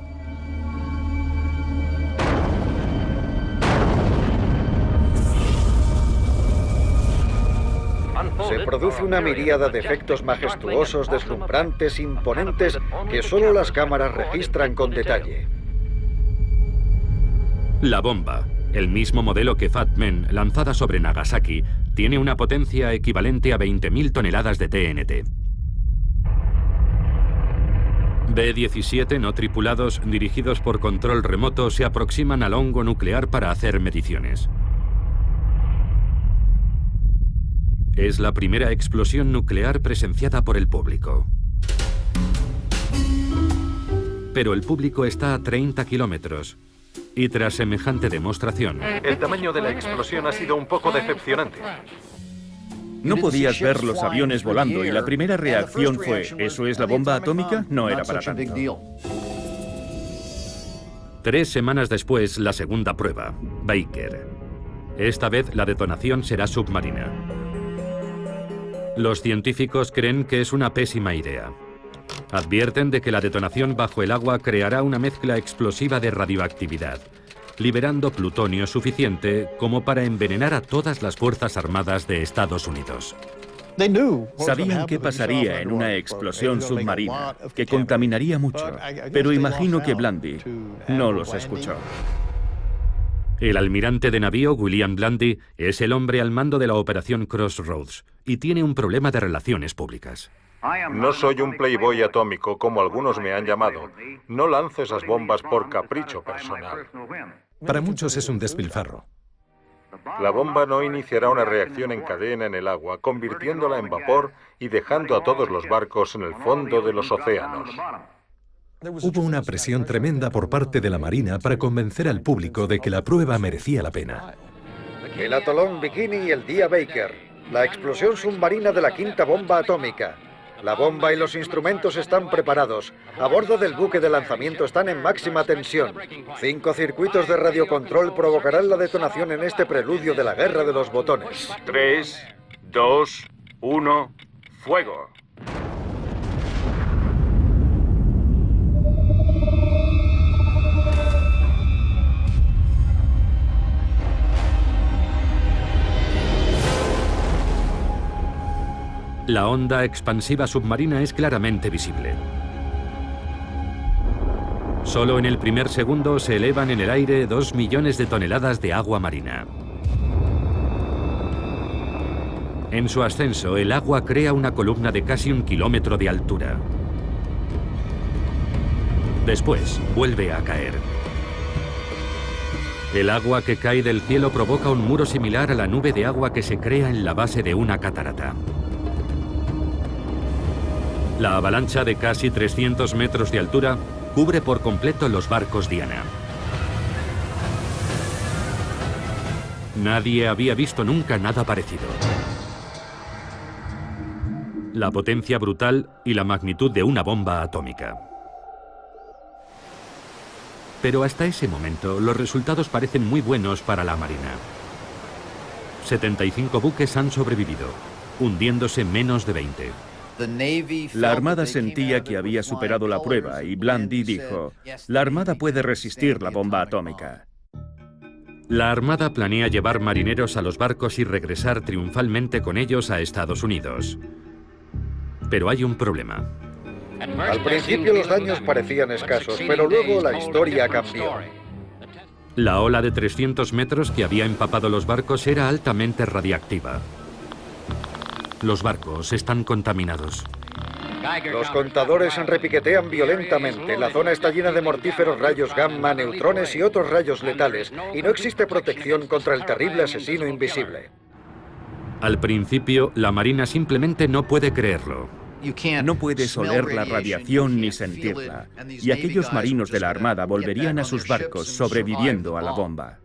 [SPEAKER 5] Se produce una miríada de efectos majestuosos, deslumbrantes, imponentes, que solo las cámaras registran con detalle.
[SPEAKER 1] La bomba, el mismo modelo que Fat Man, lanzada sobre Nagasaki, tiene una potencia equivalente a 20.000 toneladas de TNT. B-17 no tripulados, dirigidos por control remoto, se aproximan al hongo nuclear para hacer mediciones. Es la primera explosión nuclear presenciada por el público. Pero el público está a 30 kilómetros. Y tras semejante demostración...
[SPEAKER 7] El tamaño de la explosión ha sido un poco decepcionante.
[SPEAKER 6] No podías ver los aviones volando y la primera reacción fue: ¿eso es la bomba atómica? No era para tanto.
[SPEAKER 1] 3 semanas después, la segunda prueba, Baker. Esta vez la detonación será submarina. Los científicos creen que es una pésima idea. Advierten de que la detonación bajo el agua creará una mezcla explosiva de radioactividad liberando plutonio suficiente como para envenenar a todas las Fuerzas Armadas de Estados Unidos.
[SPEAKER 6] Sabían qué pasaría en una explosión submarina, que contaminaría mucho, pero imagino que Blandy no los escuchó.
[SPEAKER 1] El almirante de navío William Blandy es el hombre al mando de la operación Crossroads y tiene un problema de relaciones públicas.
[SPEAKER 7] No soy un playboy atómico como algunos me han llamado. No lance esas bombas por capricho personal.
[SPEAKER 10] Para muchos es un despilfarro.
[SPEAKER 7] La bomba no iniciará una reacción en cadena en el agua, convirtiéndola en vapor y dejando a todos los barcos en el fondo de los océanos.
[SPEAKER 10] Hubo una presión tremenda por parte de la Marina para convencer al público de que la prueba merecía la pena.
[SPEAKER 5] El atolón Bikini y el día Baker. La explosión submarina de la quinta bomba atómica. La bomba y los instrumentos están preparados. A bordo del buque de lanzamiento están en máxima tensión. 5 circuitos de radiocontrol provocarán la detonación en este preludio de la guerra de los botones.
[SPEAKER 6] 3, 2, 1, fuego.
[SPEAKER 1] La onda expansiva submarina es claramente visible. Solo en el primer segundo se elevan en el aire 2 millones de toneladas de agua marina. En su ascenso, el agua crea una columna de casi 1 kilómetro de altura. Después, vuelve a caer. El agua que cae del cielo provoca un muro similar a la nube de agua que se crea en la base de una catarata. La avalancha de casi 300 metros de altura cubre por completo los barcos Diana. Nadie había visto nunca nada parecido. La potencia brutal y la magnitud de una bomba atómica. Pero hasta ese momento, los resultados parecen muy buenos para la Marina. 75 buques han sobrevivido, hundiéndose menos de 20.
[SPEAKER 6] La Armada sentía que había superado la prueba y Blandy dijo, la Armada puede resistir la bomba atómica.
[SPEAKER 1] La Armada planea llevar marineros a los barcos y regresar triunfalmente con ellos a Estados Unidos. Pero hay un problema.
[SPEAKER 5] Al principio los daños parecían escasos, pero luego la historia cambió.
[SPEAKER 1] La ola de 300 metros que había empapado los barcos era altamente radiactiva. Los barcos están contaminados.
[SPEAKER 5] Los contadores repiquetean violentamente. La zona está llena de mortíferos rayos gamma, neutrones y otros rayos letales, y no existe protección contra el terrible asesino invisible.
[SPEAKER 1] Al principio, la Marina simplemente no puede creerlo.
[SPEAKER 6] No puedes oler la radiación ni sentirla, y aquellos marinos de la Armada volverían a sus barcos sobreviviendo a la bomba.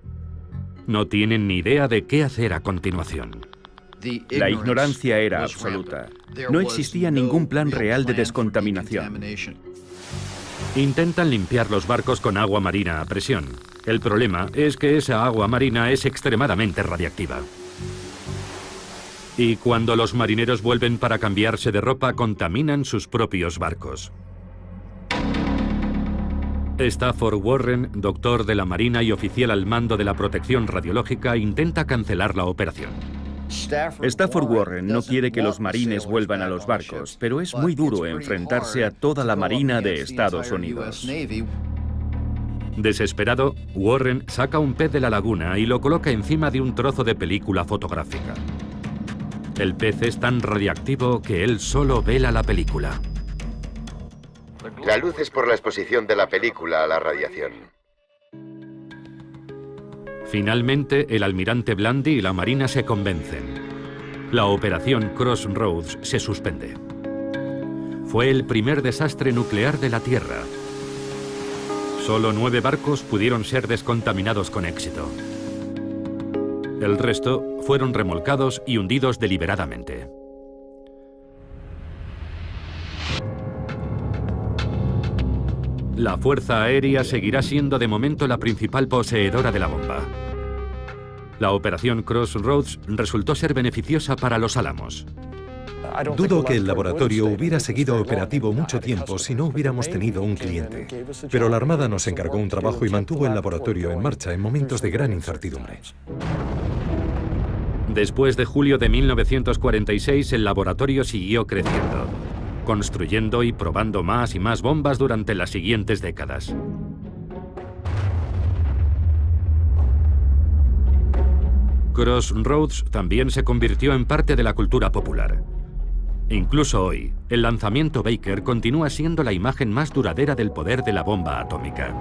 [SPEAKER 1] No tienen ni idea de qué hacer a continuación.
[SPEAKER 6] La ignorancia era absoluta. No existía ningún plan real de descontaminación.
[SPEAKER 1] Intentan limpiar los barcos con agua marina a presión. El problema es que esa agua marina es extremadamente radiactiva. Y cuando los marineros vuelven para cambiarse de ropa, contaminan sus propios barcos. Stafford Warren, doctor de la Marina y oficial al mando de la protección radiológica, intenta cancelar la operación.
[SPEAKER 6] Stafford Warren no quiere que los marines vuelvan a los barcos, pero es muy duro enfrentarse a toda la Marina de Estados Unidos.
[SPEAKER 1] Desesperado, Warren saca un pez de la laguna y lo coloca encima de un trozo de película fotográfica. El pez es tan radiactivo que él solo vela la película.
[SPEAKER 8] La luz es por la exposición de la película a la radiación.
[SPEAKER 1] Finalmente, el almirante Blandy y la Marina se convencen. La operación Crossroads se suspende. Fue el primer desastre nuclear de la Tierra. Solo 9 barcos pudieron ser descontaminados con éxito. El resto fueron remolcados y hundidos deliberadamente. La Fuerza Aérea seguirá siendo de momento la principal poseedora de la bomba. La operación Crossroads resultó ser beneficiosa para los Álamos.
[SPEAKER 10] Dudo que el laboratorio hubiera seguido operativo mucho tiempo si no hubiéramos tenido un cliente. Pero la Armada nos encargó un trabajo y mantuvo el laboratorio en marcha en momentos de gran incertidumbre.
[SPEAKER 1] Después de julio de 1946, el laboratorio siguió creciendo, construyendo y probando más y más bombas durante las siguientes décadas. Crossroads también se convirtió en parte de la cultura popular. Incluso hoy, el lanzamiento Baker continúa siendo la imagen más duradera del poder de la bomba atómica.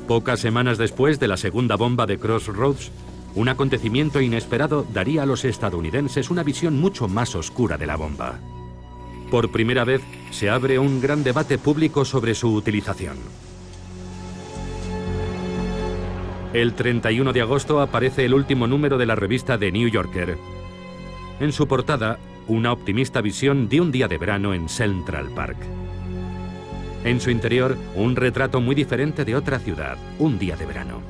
[SPEAKER 1] Pocas semanas después de la segunda bomba de Crossroads, un acontecimiento inesperado daría a los estadounidenses una visión mucho más oscura de la bomba. Por primera vez, se abre un gran debate público sobre su utilización. El 31 de agosto aparece el último número de la revista The New Yorker. En su portada, una optimista visión de un día de verano en Central Park. En su interior, un retrato muy diferente de otra ciudad, un día de verano.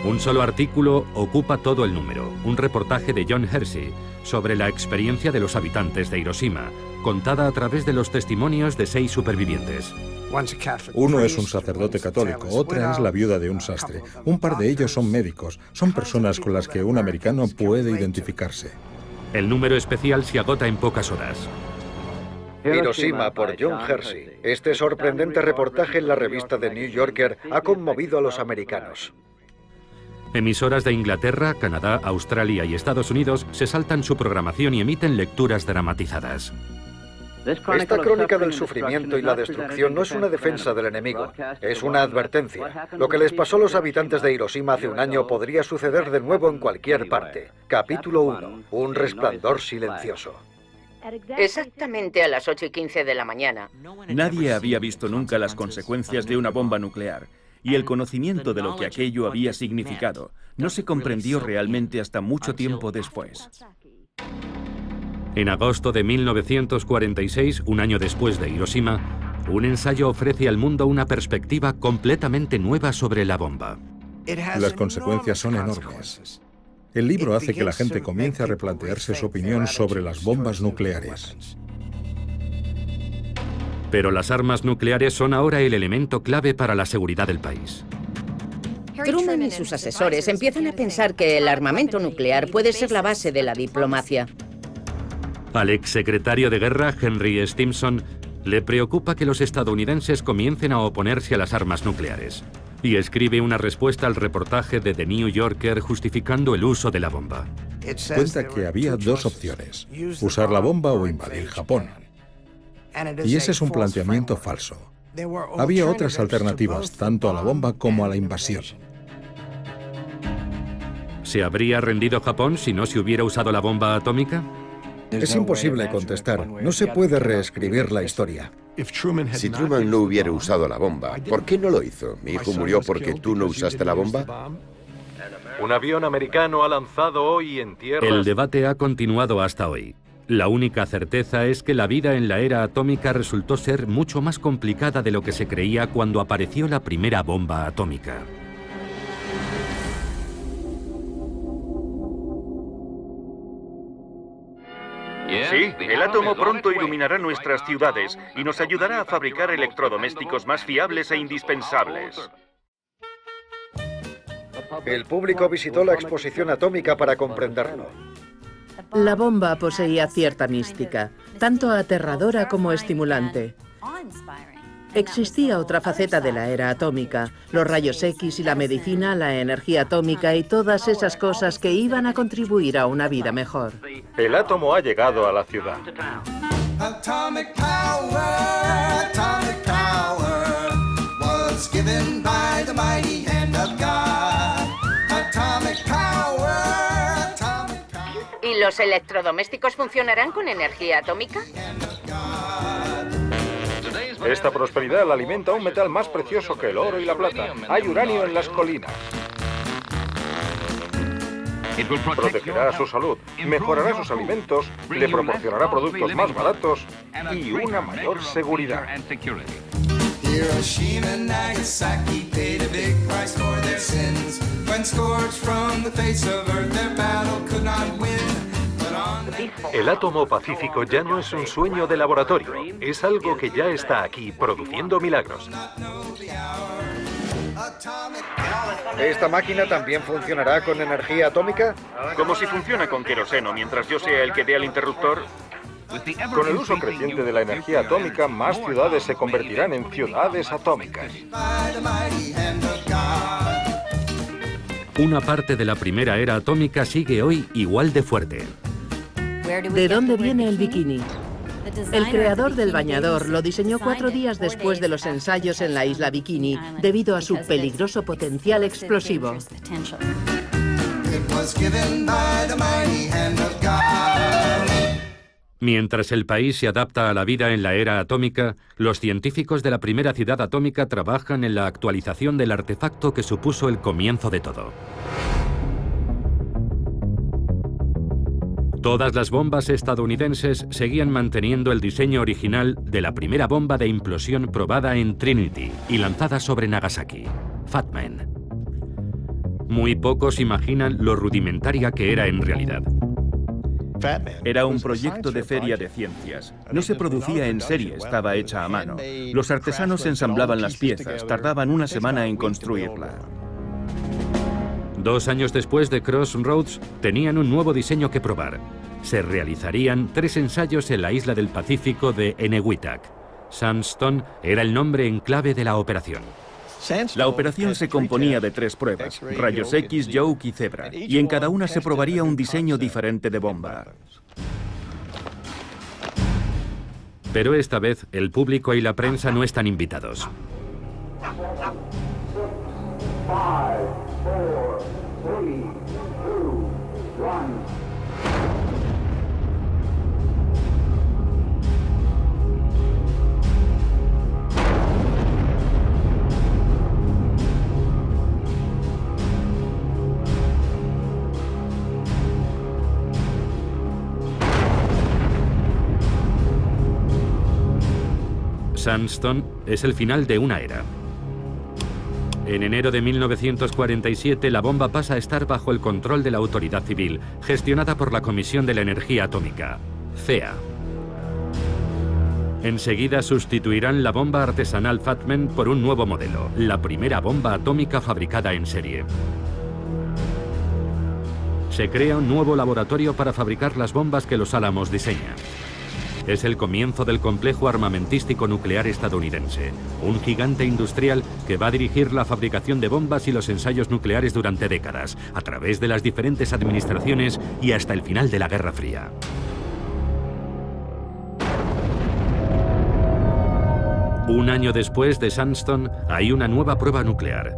[SPEAKER 1] Un solo artículo ocupa todo el número, un reportaje de John Hersey sobre la experiencia de los habitantes de Hiroshima, contada a través de los testimonios de 6 supervivientes.
[SPEAKER 9] Uno es un sacerdote católico, otra es la viuda de un sastre. Un par de ellos son médicos, son personas con las que un americano puede identificarse.
[SPEAKER 1] El número especial se agota en pocas horas.
[SPEAKER 5] Hiroshima por John Hersey. Este sorprendente reportaje en la revista The New Yorker ha conmovido a los americanos.
[SPEAKER 1] Emisoras de Inglaterra, Canadá, Australia y Estados Unidos se saltan su programación y emiten lecturas dramatizadas.
[SPEAKER 5] Esta crónica del sufrimiento y la destrucción no es una defensa del enemigo, es una advertencia. Lo que les pasó a los habitantes de Hiroshima hace un año podría suceder de nuevo en cualquier parte. Capítulo 1. Un resplandor silencioso.
[SPEAKER 4] Exactamente a las 8:15 de la mañana.
[SPEAKER 6] Nadie había visto nunca las consecuencias de una bomba nuclear, y el conocimiento de lo que aquello había significado no se comprendió realmente hasta mucho tiempo después.
[SPEAKER 1] En agosto de 1946, un año después de Hiroshima, un ensayo ofrece al mundo una perspectiva completamente nueva sobre la bomba.
[SPEAKER 9] Las consecuencias son enormes. El libro hace que la gente comience a replantearse su opinión sobre las bombas nucleares.
[SPEAKER 1] Pero las armas nucleares son ahora el elemento clave para la seguridad del país.
[SPEAKER 4] Truman y sus asesores empiezan a pensar que el armamento nuclear puede ser la base de la diplomacia.
[SPEAKER 1] Al exsecretario de Guerra, Henry Stimson, le preocupa que los estadounidenses comiencen a oponerse a las armas nucleares, y escribe una respuesta al reportaje de The New Yorker justificando el uso de la bomba.
[SPEAKER 9] Cuenta que había dos opciones, usar la bomba o invadir Japón. Y ese es un planteamiento falso. Había otras alternativas, tanto a la bomba como a la invasión.
[SPEAKER 1] ¿Se habría rendido Japón si no se hubiera usado la bomba atómica?
[SPEAKER 5] Es imposible contestar. No se puede reescribir la historia.
[SPEAKER 8] Si Truman no hubiera usado la bomba, ¿por qué no lo hizo? ¿Mi hijo murió porque tú no usaste la bomba?
[SPEAKER 7] Un avión americano ha lanzado hoy en tierra.
[SPEAKER 1] El debate ha continuado hasta hoy. La única certeza es que la vida en la era atómica resultó ser mucho más complicada de lo que se creía cuando apareció la primera bomba atómica.
[SPEAKER 6] Sí, el átomo pronto iluminará nuestras ciudades y nos ayudará a fabricar electrodomésticos más fiables e indispensables.
[SPEAKER 5] El público visitó la exposición atómica para comprenderlo.
[SPEAKER 3] La bomba poseía cierta mística, tanto aterradora como estimulante. Existía otra faceta de la era atómica, los rayos X y la medicina, la energía atómica y todas esas cosas que iban a contribuir a una vida mejor.
[SPEAKER 7] El átomo ha llegado a la ciudad.
[SPEAKER 11] Atomic power was given by the mighty hand of God. Atomic power.
[SPEAKER 4] ¿Y los electrodomésticos funcionarán con energía atómica?
[SPEAKER 12] Esta prosperidad la alimenta un metal más precioso que el oro y la plata. Hay uranio en las colinas. Protegerá su salud, mejorará sus alimentos, le proporcionará productos más baratos y una mayor seguridad.
[SPEAKER 11] Hiroshima and Nagasaki paid a big price for their sins. When scourged from the face of earth, their battle could not win.
[SPEAKER 7] El átomo pacífico ya no es un sueño de laboratorio, es algo que ya está aquí, produciendo milagros.
[SPEAKER 12] ¿Esta máquina también funcionará con energía atómica?
[SPEAKER 6] Como si funciona con queroseno, mientras yo sea el que dé al interruptor.
[SPEAKER 12] Con el uso creciente de la energía atómica, más ciudades se convertirán en ciudades atómicas.
[SPEAKER 1] Una parte de la primera era atómica sigue hoy igual de fuerte.
[SPEAKER 3] ¿De dónde viene el bikini? El creador del bañador lo diseñó 4 días después de los ensayos en la isla Bikini, debido a su peligroso potencial explosivo.
[SPEAKER 1] Mientras el país se adapta a la vida en la era atómica, los científicos de la primera ciudad atómica trabajan en la actualización del artefacto que supuso el comienzo de todo. Todas las bombas estadounidenses seguían manteniendo el diseño original de la primera bomba de implosión probada en Trinity y lanzada sobre Nagasaki, Fat Man. Muy pocos imaginan lo rudimentaria que era en realidad.
[SPEAKER 6] Era un proyecto de feria de ciencias. No se producía en serie, estaba hecha a mano. Los artesanos ensamblaban las piezas, tardaban una semana en construirla.
[SPEAKER 1] 2 años después de Crossroads, tenían un nuevo diseño que probar. Se realizarían 3 ensayos en la isla del Pacífico de Enewetak. Sandstone era el nombre en clave de la operación.
[SPEAKER 6] La operación se componía de 3 pruebas, rayos X, Yoke y Zebra, y en cada una se probaría un diseño diferente de bomba.
[SPEAKER 1] Pero esta vez el público y la prensa no están invitados.
[SPEAKER 11] 5, 4, 3, 2, 1.
[SPEAKER 1] Sandstone es el final de una era. En enero de 1947, la bomba pasa a estar bajo el control de la autoridad civil, gestionada por la Comisión de la Energía Atómica, CEA. Enseguida sustituirán la bomba artesanal Fat Man por un nuevo modelo, la primera bomba atómica fabricada en serie. Se crea un nuevo laboratorio para fabricar las bombas que los Álamos diseñan. Es el comienzo del complejo armamentístico nuclear estadounidense, un gigante industrial que va a dirigir la fabricación de bombas y los ensayos nucleares durante décadas, a través de las diferentes administraciones y hasta el final de la Guerra Fría. Un año después de Sandstone hay una nueva prueba nuclear.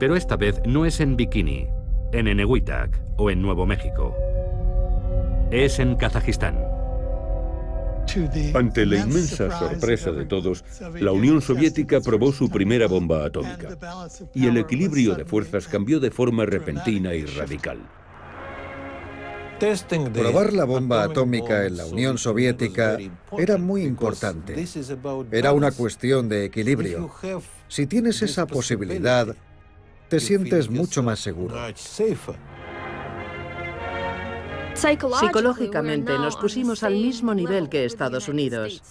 [SPEAKER 1] Pero esta vez no es en Bikini, en Enewetak o en Nuevo México. Es en Kazajistán.
[SPEAKER 2] Ante la inmensa sorpresa de todos, la Unión Soviética probó su primera bomba atómica, y el equilibrio de fuerzas cambió de forma repentina y radical.
[SPEAKER 5] Probar la bomba atómica en la Unión Soviética era muy importante. Era una cuestión de equilibrio. Si tienes esa posibilidad, te sientes mucho más seguro.
[SPEAKER 3] Psicológicamente nos pusimos al mismo nivel que Estados Unidos.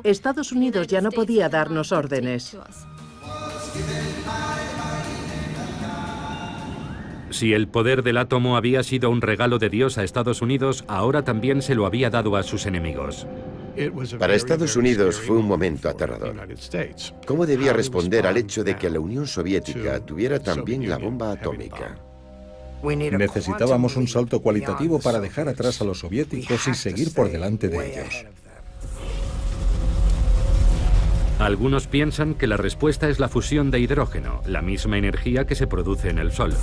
[SPEAKER 3] Estados Unidos ya no podía darnos órdenes.
[SPEAKER 1] Si el poder del átomo había sido un regalo de Dios a Estados Unidos, ahora también se lo había dado a sus enemigos.
[SPEAKER 8] Para Estados Unidos fue un momento aterrador. ¿Cómo debía responder al hecho de que la Unión Soviética tuviera también la bomba atómica?
[SPEAKER 9] Necesitábamos un salto cualitativo para dejar atrás a los soviéticos y seguir por delante de ellos.
[SPEAKER 1] Algunos piensan que la respuesta es la fusión de hidrógeno, la misma energía que se produce en el Sol.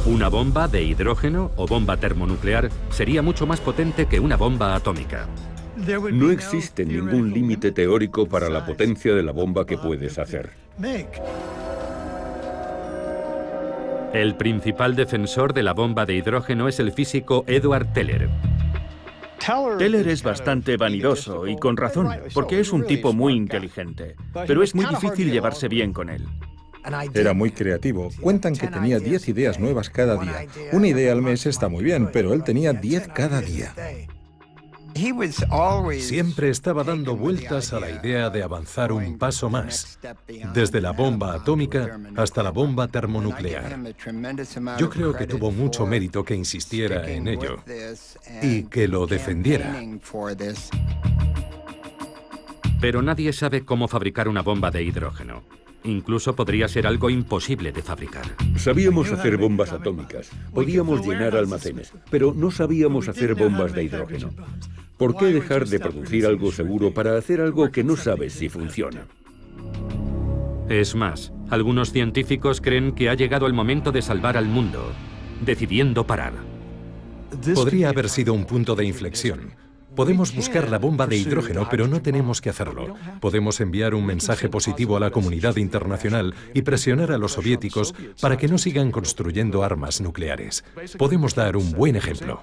[SPEAKER 1] Una bomba de hidrógeno o bomba termonuclear sería mucho más potente que una bomba atómica.
[SPEAKER 2] No existe ningún límite teórico para la potencia de la bomba que puedes hacer.
[SPEAKER 1] El principal defensor de la bomba de hidrógeno es el físico Edward Teller.
[SPEAKER 6] Teller es bastante vanidoso y con razón, porque es un tipo muy inteligente, pero es muy difícil llevarse bien con él.
[SPEAKER 9] Era muy creativo. Cuentan que tenía 10 ideas nuevas cada día. Una idea al mes está muy bien, pero él tenía 10 cada día.
[SPEAKER 10] Siempre estaba dando vueltas a la idea de avanzar un paso más, desde la bomba atómica hasta la bomba termonuclear. Yo creo que tuvo mucho mérito que insistiera en ello y que lo defendiera.
[SPEAKER 1] Pero nadie sabe cómo fabricar una bomba de hidrógeno. Incluso podría ser algo imposible de fabricar.
[SPEAKER 2] Sabíamos hacer bombas atómicas, podíamos llenar almacenes, pero no sabíamos hacer bombas de hidrógeno. ¿Por qué dejar de producir algo seguro para hacer algo que no sabes si funciona?
[SPEAKER 1] Es más, algunos científicos creen que ha llegado el momento de salvar al mundo, decidiendo parar.
[SPEAKER 10] Podría haber sido un punto de inflexión. Podemos buscar la bomba de hidrógeno, pero no tenemos que hacerlo. Podemos enviar un mensaje positivo a la comunidad internacional y presionar a los soviéticos para que no sigan construyendo armas nucleares. Podemos dar un buen ejemplo.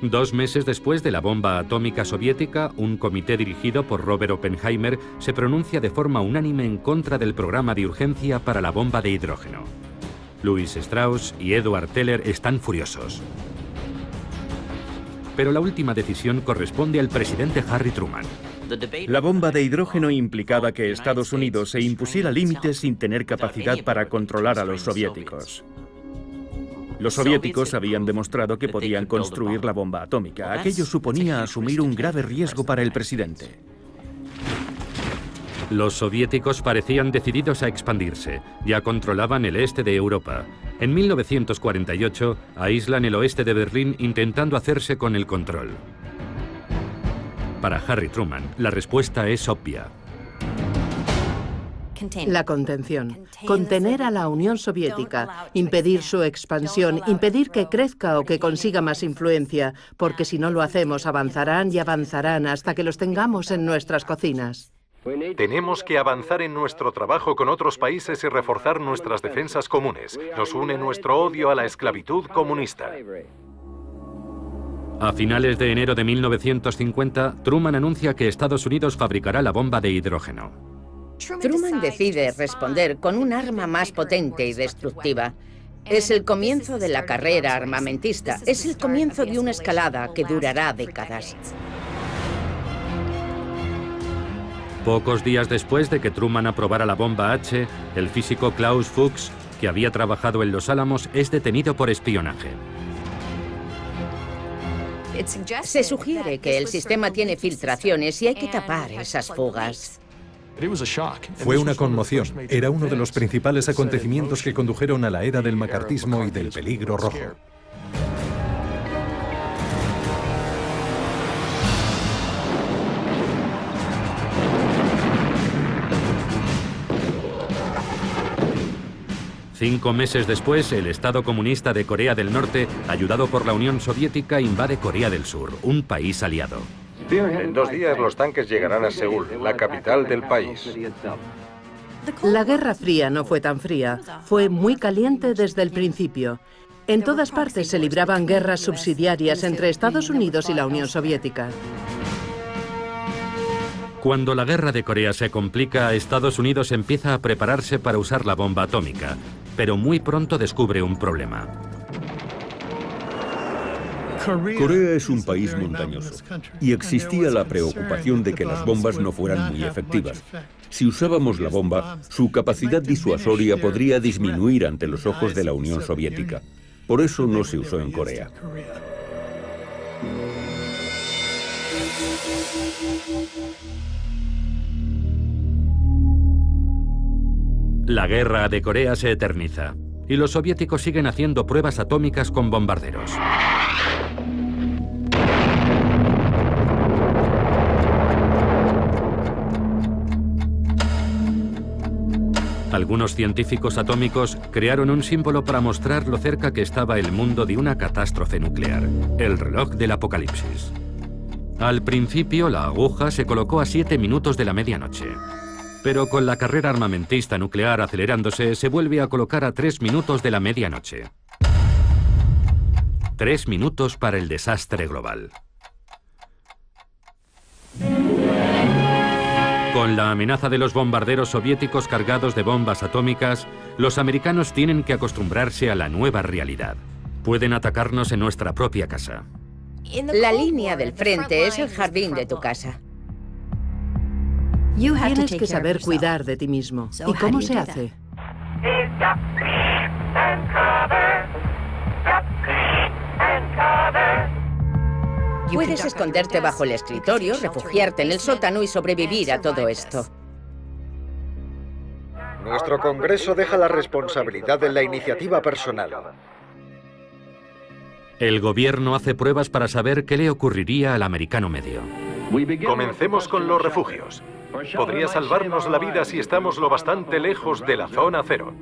[SPEAKER 1] 2 meses después de la bomba atómica soviética, un comité dirigido por Robert Oppenheimer se pronuncia de forma unánime en contra del programa de urgencia para la bomba de hidrógeno. Louis Strauss y Edward Teller están furiosos. Pero la última decisión corresponde al presidente Harry Truman.
[SPEAKER 6] La bomba de hidrógeno implicaba que Estados Unidos se impusiera límites sin tener capacidad para controlar a los soviéticos. Los soviéticos habían demostrado que podían construir la bomba atómica. Aquello suponía asumir un grave riesgo para el presidente.
[SPEAKER 1] Los soviéticos parecían decididos a expandirse. Ya controlaban el este de Europa. En 1948, aíslan el oeste de Berlín intentando hacerse con el control. Para Harry Truman, la respuesta es obvia.
[SPEAKER 3] La contención. Contener a la Unión Soviética, impedir su expansión, impedir que crezca o que consiga más influencia, porque si no lo hacemos avanzarán y avanzarán hasta que los tengamos en nuestras cocinas.
[SPEAKER 7] Tenemos que avanzar en nuestro trabajo con otros países y reforzar nuestras defensas comunes. Nos une nuestro odio a la esclavitud comunista.
[SPEAKER 1] A finales de enero de 1950, Truman anuncia que Estados Unidos fabricará la bomba de hidrógeno.
[SPEAKER 4] Truman decide responder con un arma más potente y destructiva. Es el comienzo de la carrera armamentista. Es el comienzo de una escalada que durará décadas.
[SPEAKER 1] Pocos días después de que Truman aprobara la bomba H, el físico Klaus Fuchs, que había trabajado en Los Álamos, es detenido por espionaje.
[SPEAKER 4] Se sugiere que el sistema tiene filtraciones y hay que tapar esas fugas.
[SPEAKER 10] Fue una conmoción. Era uno de los principales acontecimientos que condujeron a la era del macartismo y del peligro rojo.
[SPEAKER 1] Cinco meses después, el Estado comunista de Corea del Norte, ayudado por la Unión Soviética, invade Corea del Sur, un país aliado.
[SPEAKER 12] En 2 días los tanques llegarán a Seúl, la capital del país.
[SPEAKER 3] La Guerra Fría no fue tan fría, fue muy caliente desde el principio. En todas partes se libraban guerras subsidiarias entre Estados Unidos y la Unión Soviética.
[SPEAKER 1] Cuando la guerra de Corea se complica, Estados Unidos empieza a prepararse para usar la bomba atómica, pero muy pronto descubre un problema.
[SPEAKER 2] Corea es un país montañoso y existía la preocupación de que las bombas no fueran muy efectivas. Si usábamos la bomba, su capacidad disuasoria podría disminuir ante los ojos de la Unión Soviética. Por eso no se usó en Corea.
[SPEAKER 1] La guerra de Corea se eterniza y los soviéticos siguen haciendo pruebas atómicas con bombarderos. Algunos científicos atómicos crearon un símbolo para mostrar lo cerca que estaba el mundo de una catástrofe nuclear, el reloj del apocalipsis. Al principio, la aguja se colocó a 7 minutos de la medianoche. Pero con la carrera armamentista nuclear acelerándose, se vuelve a colocar a 3 minutos de la medianoche. 3 minutos para el desastre global. Con la amenaza de los bombarderos soviéticos cargados de bombas atómicas, los americanos tienen que acostumbrarse a la nueva realidad. Pueden atacarnos en nuestra propia casa.
[SPEAKER 4] La línea del frente es el jardín de tu casa.
[SPEAKER 3] Tienes que saber cuidar de ti mismo. ¿Y cómo se hace?
[SPEAKER 4] Puedes esconderte bajo el escritorio, refugiarte en el sótano y sobrevivir a todo esto.
[SPEAKER 5] Nuestro Congreso deja la responsabilidad en la iniciativa personal.
[SPEAKER 1] El gobierno hace pruebas para saber qué le ocurriría al americano medio.
[SPEAKER 7] Comencemos con los refugios. Podría salvarnos la vida si estamos lo bastante lejos de la zona cero.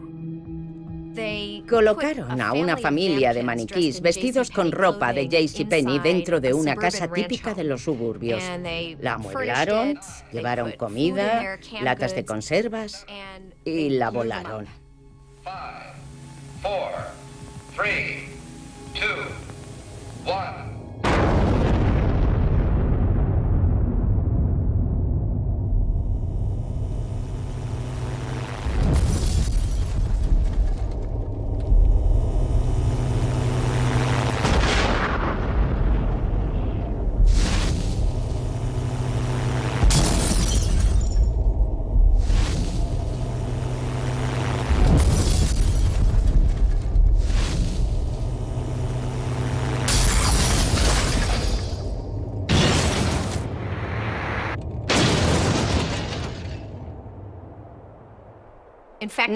[SPEAKER 4] Colocaron a una familia de maniquís vestidos con ropa de JCPenney dentro de una casa típica de los suburbios. La amueblaron, llevaron comida, latas de conservas y la volaron.
[SPEAKER 11] 5, 4, 3, 2, 1.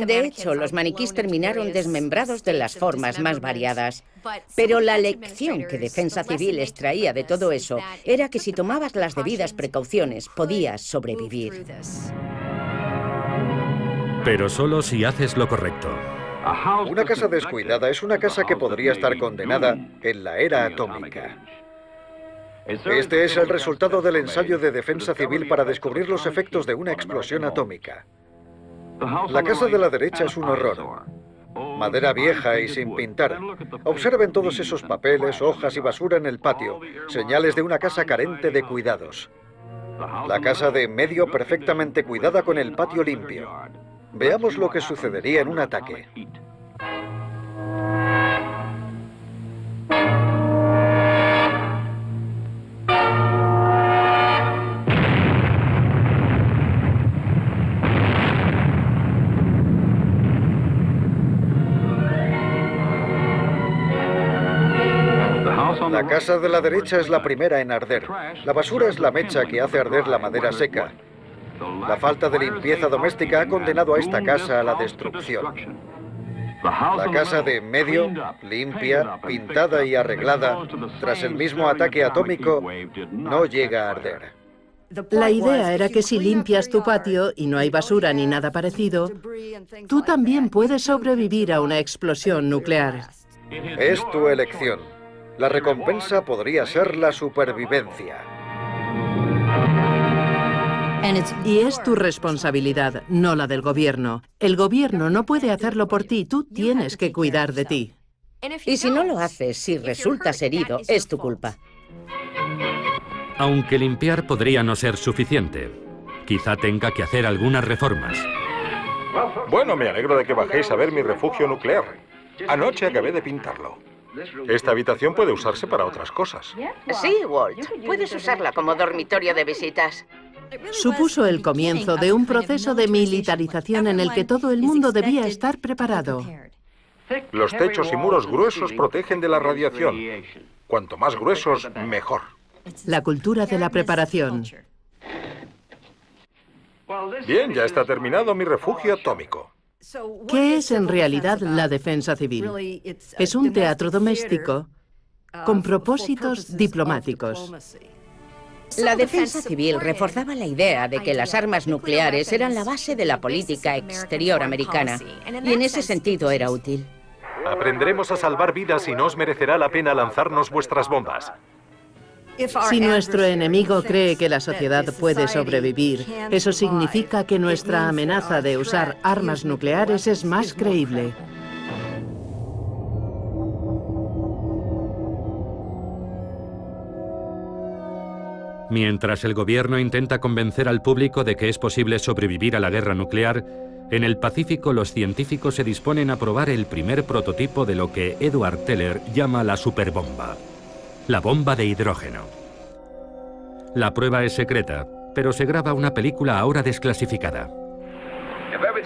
[SPEAKER 4] De hecho, los maniquís terminaron desmembrados de las formas más variadas. Pero la lección que Defensa Civil extraía de todo eso era que si tomabas las debidas precauciones, podías sobrevivir.
[SPEAKER 1] Pero solo si haces lo correcto.
[SPEAKER 5] Una casa descuidada es una casa que podría estar condenada en la era atómica. Este es el resultado del ensayo de Defensa Civil para descubrir los efectos de una explosión atómica. La casa de la derecha es un horror. Madera vieja y sin pintar. Observen todos esos papeles, hojas y basura en el patio. Señales de una casa carente de cuidados. La casa de en medio perfectamente cuidada con el patio limpio. Veamos lo que sucedería en un ataque. La casa de la derecha es la primera en arder. La basura es la mecha que hace arder la madera seca. La falta de limpieza doméstica ha condenado a esta casa a la destrucción. La casa de en medio, limpia, pintada y arreglada, tras el mismo ataque atómico, no llega a arder.
[SPEAKER 3] La idea era que si limpias tu patio y no hay basura ni nada parecido, tú también puedes sobrevivir a una explosión nuclear.
[SPEAKER 5] Es tu elección. La recompensa podría ser la supervivencia.
[SPEAKER 3] Y es tu responsabilidad, no la del gobierno. El gobierno no puede hacerlo por ti, tú tienes que cuidar de ti.
[SPEAKER 4] Y si no lo haces, si resultas herido, es tu culpa.
[SPEAKER 1] Aunque limpiar podría no ser suficiente. Quizá tenga que hacer algunas reformas.
[SPEAKER 12] Bueno, me alegro de que bajéis a ver mi refugio nuclear. Anoche acabé de pintarlo. Esta habitación puede usarse para otras cosas.
[SPEAKER 4] Sí, Walt. Puedes usarla como dormitorio de visitas.
[SPEAKER 3] Supuso el comienzo de un proceso de militarización en el que todo el mundo debía estar preparado.
[SPEAKER 12] Los techos y muros gruesos protegen de la radiación. Cuanto más gruesos, mejor.
[SPEAKER 3] La cultura de la preparación.
[SPEAKER 12] Bien, ya está terminado mi refugio atómico.
[SPEAKER 3] ¿Qué es en realidad la defensa civil? Es un teatro doméstico con propósitos diplomáticos.
[SPEAKER 4] La defensa civil reforzaba la idea de que las armas nucleares eran la base de la política exterior americana, y en ese sentido era útil.
[SPEAKER 7] Aprenderemos a salvar vidas y no os merecerá la pena lanzarnos vuestras bombas.
[SPEAKER 3] Si nuestro enemigo cree que la sociedad puede sobrevivir, eso significa que nuestra amenaza de usar armas nucleares es más creíble.
[SPEAKER 1] Mientras el gobierno intenta convencer al público de que es posible sobrevivir a la guerra nuclear, en el Pacífico los científicos se disponen a probar el primer prototipo de lo que Edward Teller llama la superbomba, la bomba de hidrógeno. La prueba es secreta, pero se graba una película ahora desclasificada.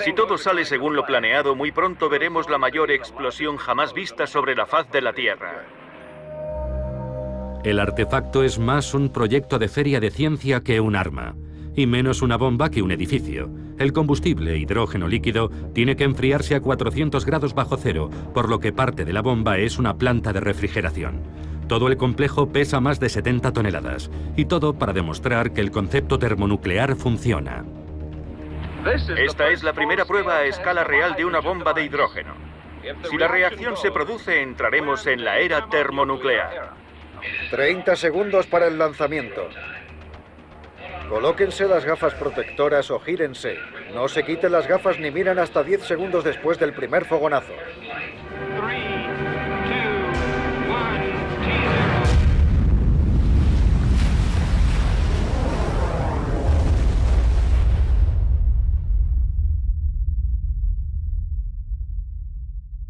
[SPEAKER 6] Si todo sale según lo planeado, muy pronto veremos la mayor explosión jamás vista sobre la faz de la Tierra.
[SPEAKER 1] El artefacto es más un proyecto de feria de ciencia que un arma, y menos una bomba que un edificio. El combustible, hidrógeno líquido, tiene que enfriarse a 400 grados bajo cero, por lo que parte de la bomba es una planta de refrigeración. Todo el complejo pesa más de 70 toneladas, y todo para demostrar que el concepto termonuclear funciona.
[SPEAKER 6] Esta es la primera prueba a escala real de una bomba de hidrógeno. Si la reacción se produce, entraremos en la era termonuclear.
[SPEAKER 5] 30 segundos para el lanzamiento. Colóquense las gafas protectoras o gírense. No se quiten las gafas ni miren hasta 10 segundos después del primer fogonazo.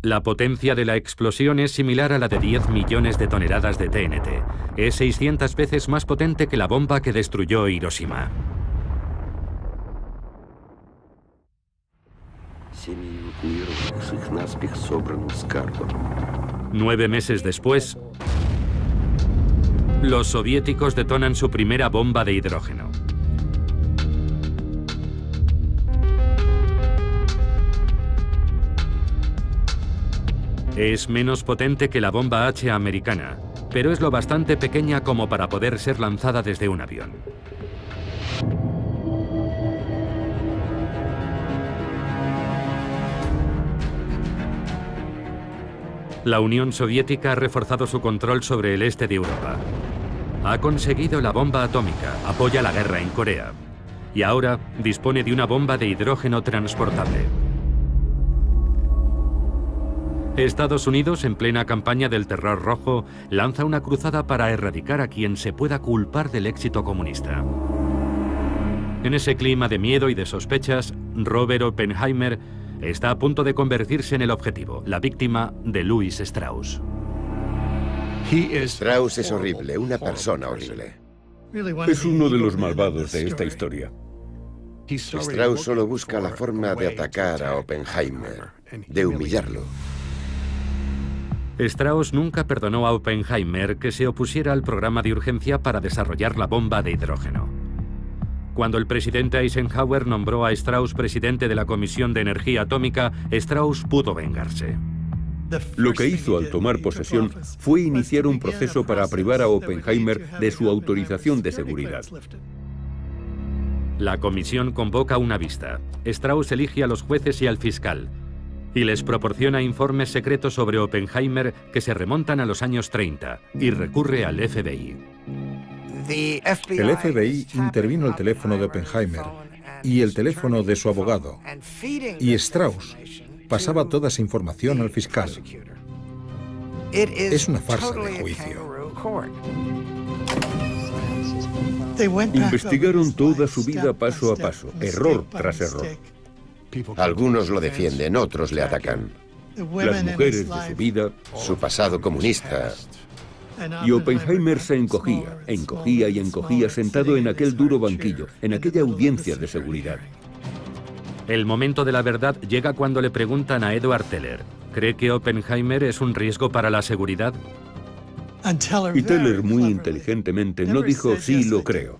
[SPEAKER 1] La potencia de la explosión es similar a la de 10 millones de toneladas de TNT. Es 600 veces más potente que la bomba que destruyó Hiroshima. Nueve meses después, los soviéticos detonan su primera bomba de hidrógeno. Es menos potente que la bomba H americana, pero es lo bastante pequeña como para poder ser lanzada desde un avión. La Unión Soviética ha reforzado su control sobre el este de Europa. Ha conseguido la bomba atómica, apoya la guerra en Corea y ahora dispone de una bomba de hidrógeno transportable. Estados Unidos, en plena campaña del Terror Rojo, lanza una cruzada para erradicar a quien se pueda culpar del éxito comunista. En ese clima de miedo y de sospechas, Robert Oppenheimer está a punto de convertirse en el objetivo, la víctima de Louis Strauss.
[SPEAKER 8] Strauss es horrible, una persona horrible.
[SPEAKER 2] Es uno de los malvados de esta historia.
[SPEAKER 8] Strauss solo busca la forma de atacar a Oppenheimer, de humillarlo.
[SPEAKER 1] Strauss nunca perdonó a Oppenheimer que se opusiera al programa de urgencia para desarrollar la bomba de hidrógeno. Cuando el presidente Eisenhower nombró a Strauss presidente de la Comisión de Energía Atómica, Strauss pudo vengarse.
[SPEAKER 2] Lo que hizo al tomar posesión fue iniciar un proceso para privar a Oppenheimer de su autorización de seguridad.
[SPEAKER 1] La comisión convoca una vista. Strauss elige a los jueces y al fiscal y les proporciona informes secretos sobre Oppenheimer que se remontan a los años 30 y recurre al FBI.
[SPEAKER 9] El FBI intervino el teléfono de Oppenheimer y el teléfono de su abogado, y Strauss pasaba toda esa información al fiscal. Es una farsa de juicio.
[SPEAKER 2] Investigaron toda su vida paso a paso, error tras error.
[SPEAKER 8] Algunos lo defienden, otros le atacan.
[SPEAKER 2] Las mujeres de su vida,
[SPEAKER 8] su pasado comunista.
[SPEAKER 2] Y Oppenheimer se encogía, encogía y encogía sentado en aquel duro banquillo, en aquella audiencia de seguridad.
[SPEAKER 1] El momento de la verdad llega cuando le preguntan a Edward Teller, ¿cree que Oppenheimer es un riesgo para la seguridad?
[SPEAKER 2] Y Teller, muy inteligentemente, no dijo sí, lo creo.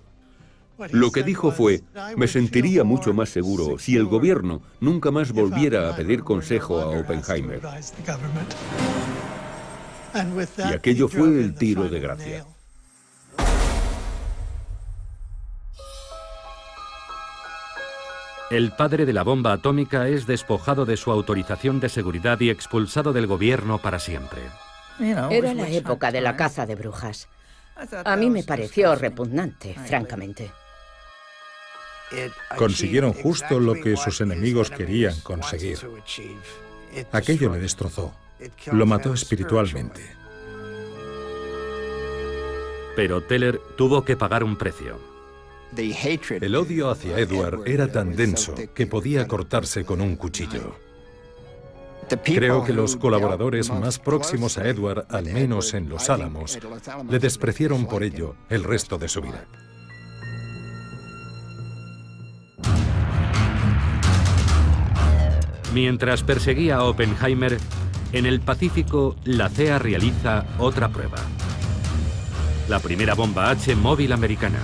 [SPEAKER 2] Lo que dijo fue, me sentiría mucho más seguro si el gobierno nunca más volviera a pedir consejo a Oppenheimer. Y aquello fue el tiro de gracia.
[SPEAKER 1] El padre de la bomba atómica es despojado de su autorización de seguridad y expulsado del gobierno para siempre.
[SPEAKER 4] Era la época de la caza de brujas. A mí me pareció repugnante, francamente.
[SPEAKER 9] Consiguieron justo lo que sus enemigos querían conseguir. Aquello le destrozó. Lo mató espiritualmente.
[SPEAKER 1] Pero Teller tuvo que pagar un precio.
[SPEAKER 10] El odio hacia Edward era tan denso que podía cortarse con un cuchillo. Creo que los colaboradores más próximos a Edward, al menos en Los Álamos, le despreciaron por ello el resto de su vida.
[SPEAKER 1] Mientras perseguía a Oppenheimer, en el Pacífico, la CEA realiza otra prueba. La primera bomba H móvil americana.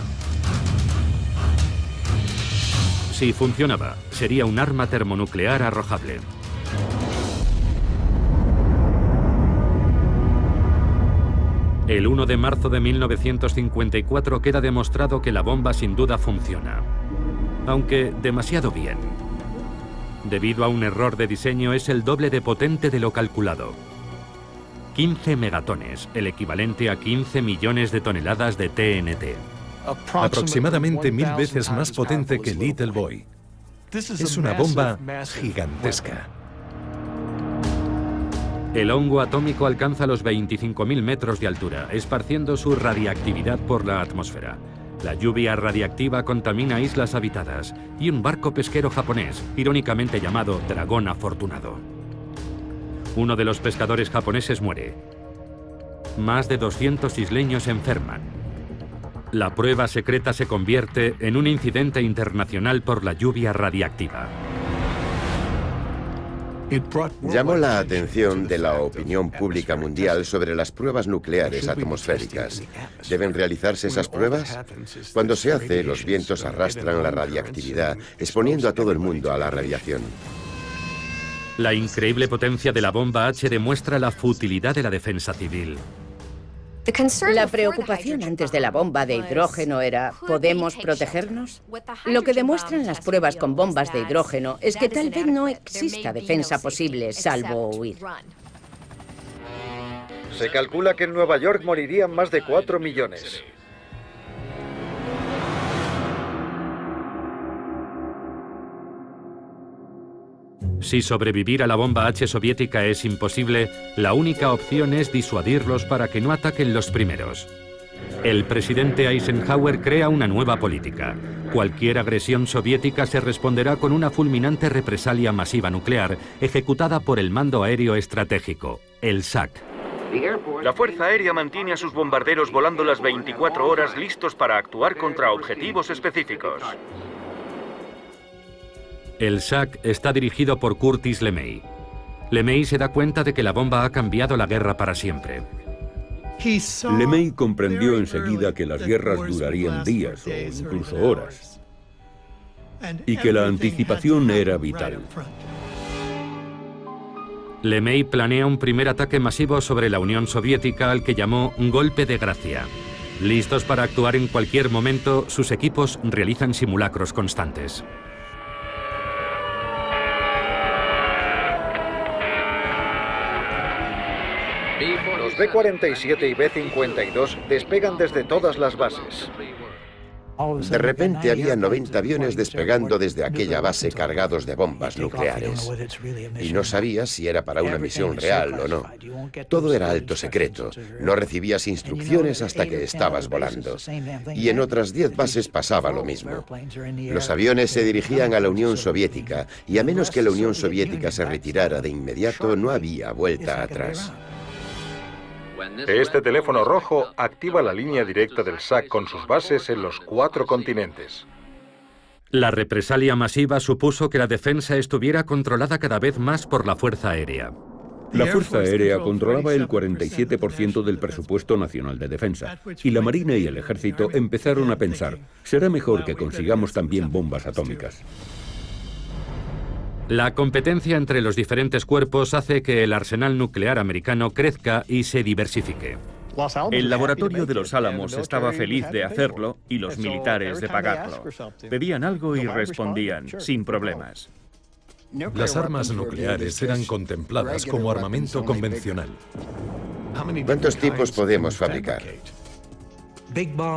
[SPEAKER 1] Si funcionaba, sería un arma termonuclear arrojable. El 1 de marzo de 1954 queda demostrado que la bomba sin duda funciona, aunque demasiado bien. Debido a un error de diseño, es el doble de potente de lo calculado. 15 megatones, el equivalente a 15 millones de toneladas de TNT.
[SPEAKER 10] Aproximadamente 1000 veces más potente que Little Boy. Es una bomba gigantesca.
[SPEAKER 1] El hongo atómico alcanza los 25.000 metros de altura, esparciendo su radiactividad por la atmósfera. La lluvia radiactiva contamina islas habitadas y un barco pesquero japonés, irónicamente llamado Dragón Afortunado. Uno de los pescadores japoneses muere. Más de 200 isleños enferman. La prueba secreta se convierte en un incidente internacional por la lluvia radiactiva.
[SPEAKER 8] Llamó la atención de la opinión pública mundial sobre las pruebas nucleares atmosféricas. ¿Deben realizarse esas pruebas? Cuando se hace, los vientos arrastran la radiactividad, exponiendo a todo el mundo a la radiación.
[SPEAKER 1] La increíble potencia de la bomba H demuestra la futilidad de la defensa civil.
[SPEAKER 4] La preocupación antes de la bomba de hidrógeno era, ¿podemos protegernos? Lo que demuestran las pruebas con bombas de hidrógeno es que tal vez no exista defensa posible, salvo huir.
[SPEAKER 5] Se calcula que en Nueva York morirían más de 4 millones.
[SPEAKER 1] Si sobrevivir a la bomba H soviética es imposible, la única opción es disuadirlos para que no ataquen los primeros. El presidente Eisenhower crea una nueva política. Cualquier agresión soviética se responderá con una fulminante represalia masiva nuclear ejecutada por el Mando Aéreo Estratégico, el SAC.
[SPEAKER 6] La Fuerza Aérea mantiene a sus bombarderos volando las 24 horas listos para actuar contra objetivos específicos.
[SPEAKER 1] El SAC está dirigido por Curtis LeMay. LeMay se da cuenta de que la bomba ha cambiado la guerra para siempre.
[SPEAKER 2] LeMay comprendió enseguida que las guerras durarían días o incluso horas, y que la anticipación era vital.
[SPEAKER 1] LeMay planea un primer ataque masivo sobre la Unión Soviética al que llamó golpe de gracia. Listos para actuar en cualquier momento, sus equipos realizan simulacros constantes.
[SPEAKER 5] Los B-47 y B-52 despegan desde todas las bases.
[SPEAKER 8] De repente había 90 aviones despegando desde aquella base cargados de bombas nucleares. Y no sabías si era para una misión real o no. Todo era alto secreto. No recibías instrucciones hasta que estabas volando. Y en otras 10 bases pasaba lo mismo. Los aviones se dirigían a la Unión Soviética y a menos que la Unión Soviética se retirara de inmediato, no había vuelta atrás.
[SPEAKER 12] Este teléfono rojo activa la línea directa del SAC con sus bases en los 4 continentes.
[SPEAKER 1] La represalia masiva supuso que la defensa estuviera controlada cada vez más por la Fuerza Aérea.
[SPEAKER 2] La Fuerza Aérea controlaba el 47% del presupuesto nacional de defensa, y la Marina y el Ejército empezaron a pensar, será mejor que consigamos también bombas atómicas.
[SPEAKER 1] La competencia entre los diferentes cuerpos hace que el arsenal nuclear americano crezca y se diversifique.
[SPEAKER 6] El laboratorio de Los Álamos estaba feliz de hacerlo y los militares de pagarlo. Pedían algo y respondían, sin problemas.
[SPEAKER 10] Las armas nucleares eran contempladas como armamento convencional.
[SPEAKER 8] ¿Cuántos tipos podemos fabricar?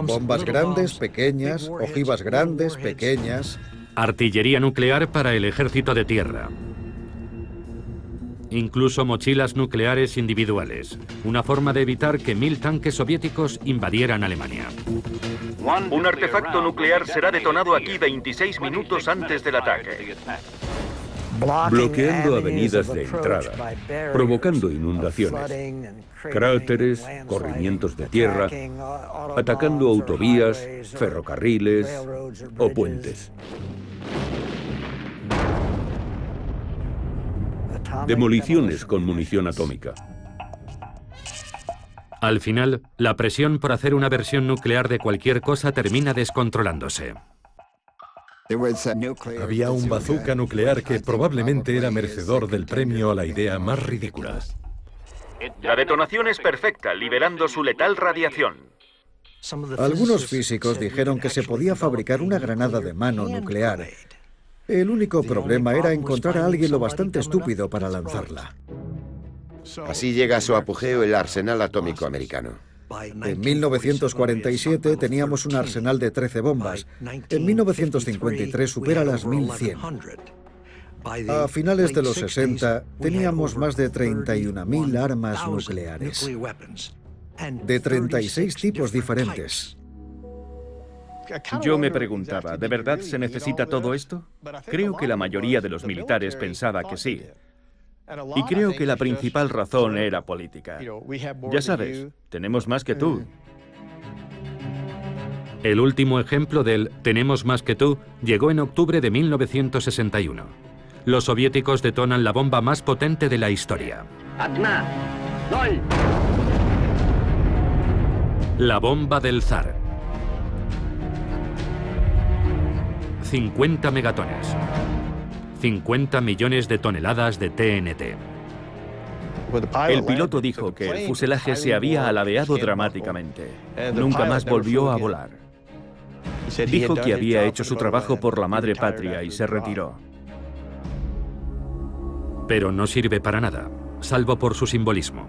[SPEAKER 5] Bombas grandes, pequeñas, ojivas grandes, pequeñas.
[SPEAKER 1] Artillería nuclear para el ejército de tierra. incluso mochilas nucleares individuales, una forma de evitar que 1000 tanques soviéticos invadieran Alemania.
[SPEAKER 6] Un artefacto nuclear será detonado aquí 26 minutos antes del ataque.
[SPEAKER 2] Bloqueando avenidas de entrada, provocando inundaciones, cráteres, corrimientos de tierra, atacando autovías, ferrocarriles o puentes. Demoliciones con munición atómica.
[SPEAKER 1] Al final, la presión por hacer una versión nuclear de cualquier cosa termina descontrolándose.
[SPEAKER 10] Había un bazooka nuclear que probablemente era merecedor del premio a la idea más ridícula.
[SPEAKER 6] La detonación es perfecta, liberando su letal radiación.
[SPEAKER 5] Algunos físicos dijeron que se podía fabricar una granada de mano nuclear. El único problema era encontrar a alguien lo bastante estúpido para lanzarla.
[SPEAKER 8] Así llega a su apogeo el arsenal atómico americano.
[SPEAKER 5] En 1947 teníamos un arsenal de 13 bombas. En 1953 supera las 1100. A finales de los 60 teníamos más de 31.000 armas nucleares, de 36 tipos diferentes.
[SPEAKER 6] Yo me preguntaba, ¿de verdad se necesita todo esto? Creo que la mayoría de los militares pensaba que sí. Y creo que la principal razón era política. Ya sabes, tenemos más que tú.
[SPEAKER 1] El último ejemplo del "tenemos más que tú" llegó en octubre de 1961. Los soviéticos detonan la bomba más potente de la historia. La bomba del zar. 50 megatones. 50 millones de toneladas de TNT.
[SPEAKER 6] El piloto dijo que el fuselaje se había alabeado dramáticamente. Nunca más volvió a volar. Dijo que había hecho su trabajo por la madre patria y se retiró.
[SPEAKER 1] Pero no sirve para nada, salvo por su simbolismo.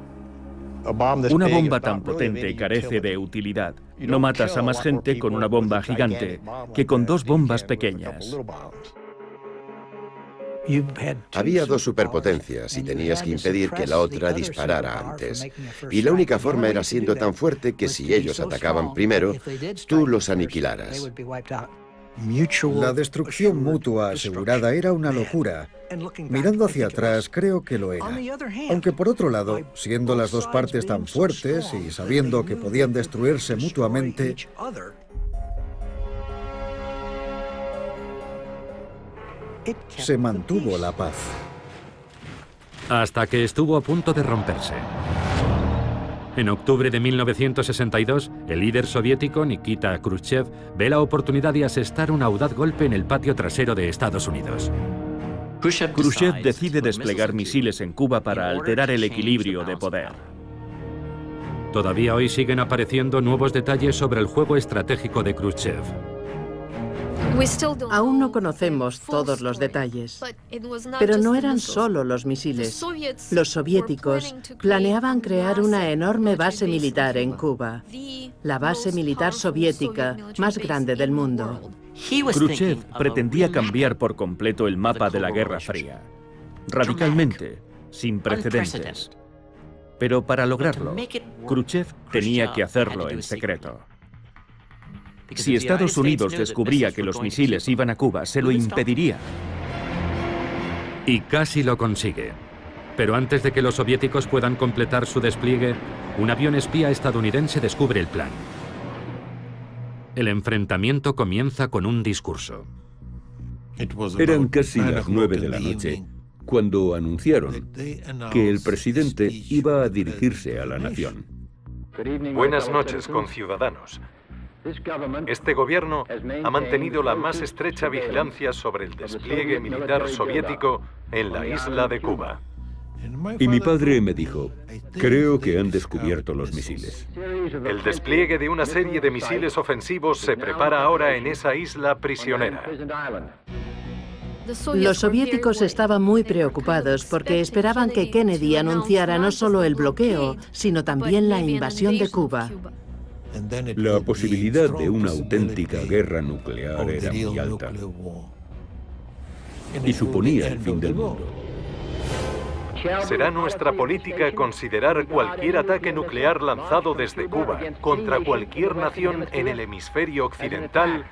[SPEAKER 6] Una bomba tan potente carece de utilidad. No matas a más gente con una bomba gigante que con 2 bombas pequeñas.
[SPEAKER 8] Había 2 superpotencias y tenías que impedir que la otra disparara antes. Y la única forma era siendo tan fuerte que si ellos atacaban primero, tú los aniquilaras.
[SPEAKER 5] La destrucción mutua asegurada era una locura. Mirando hacia atrás, creo que lo era. Aunque por otro lado, siendo las dos partes tan fuertes y sabiendo que podían destruirse mutuamente, se mantuvo la paz.
[SPEAKER 1] Hasta que estuvo a punto de romperse. En octubre de 1962, el líder soviético Nikita Khrushchev ve la oportunidad de asestar un audaz golpe en el patio trasero de Estados Unidos.
[SPEAKER 6] Khrushchev decide desplegar misiles en Cuba para alterar el equilibrio de poder.
[SPEAKER 1] Todavía hoy siguen apareciendo nuevos detalles sobre el juego estratégico de Khrushchev.
[SPEAKER 3] Aún no conocemos todos los detalles, pero no eran solo los misiles. Los soviéticos planeaban crear una enorme base militar en Cuba, la base militar soviética más grande del mundo.
[SPEAKER 6] Khrushchev pretendía cambiar por completo el mapa de la Guerra Fría, radicalmente, sin precedentes. Pero para lograrlo, Khrushchev tenía que hacerlo en secreto. Si Estados Unidos descubría que los misiles iban a Cuba, se lo impediría.
[SPEAKER 1] Y casi lo consigue. Pero antes de que los soviéticos puedan completar su despliegue, un avión espía estadounidense descubre el plan. El enfrentamiento comienza con un discurso.
[SPEAKER 2] Eran casi las 9 de la noche cuando anunciaron que el presidente iba a dirigirse a la nación.
[SPEAKER 7] Buenas noches, conciudadanos. Este gobierno ha mantenido la más estrecha vigilancia sobre el despliegue militar soviético en la isla de Cuba.
[SPEAKER 2] Y mi padre me dijo, creo que han descubierto los misiles.
[SPEAKER 7] El despliegue de una serie de misiles ofensivos se prepara ahora en esa isla prisionera.
[SPEAKER 3] Los soviéticos estaban muy preocupados porque esperaban que Kennedy anunciara no solo el bloqueo, sino también la invasión de Cuba.
[SPEAKER 2] La posibilidad de una auténtica guerra nuclear era muy alta. Y suponía el fin del mundo.
[SPEAKER 7] Será nuestra política considerar cualquier ataque nuclear lanzado desde Cuba contra cualquier nación en el hemisferio occidental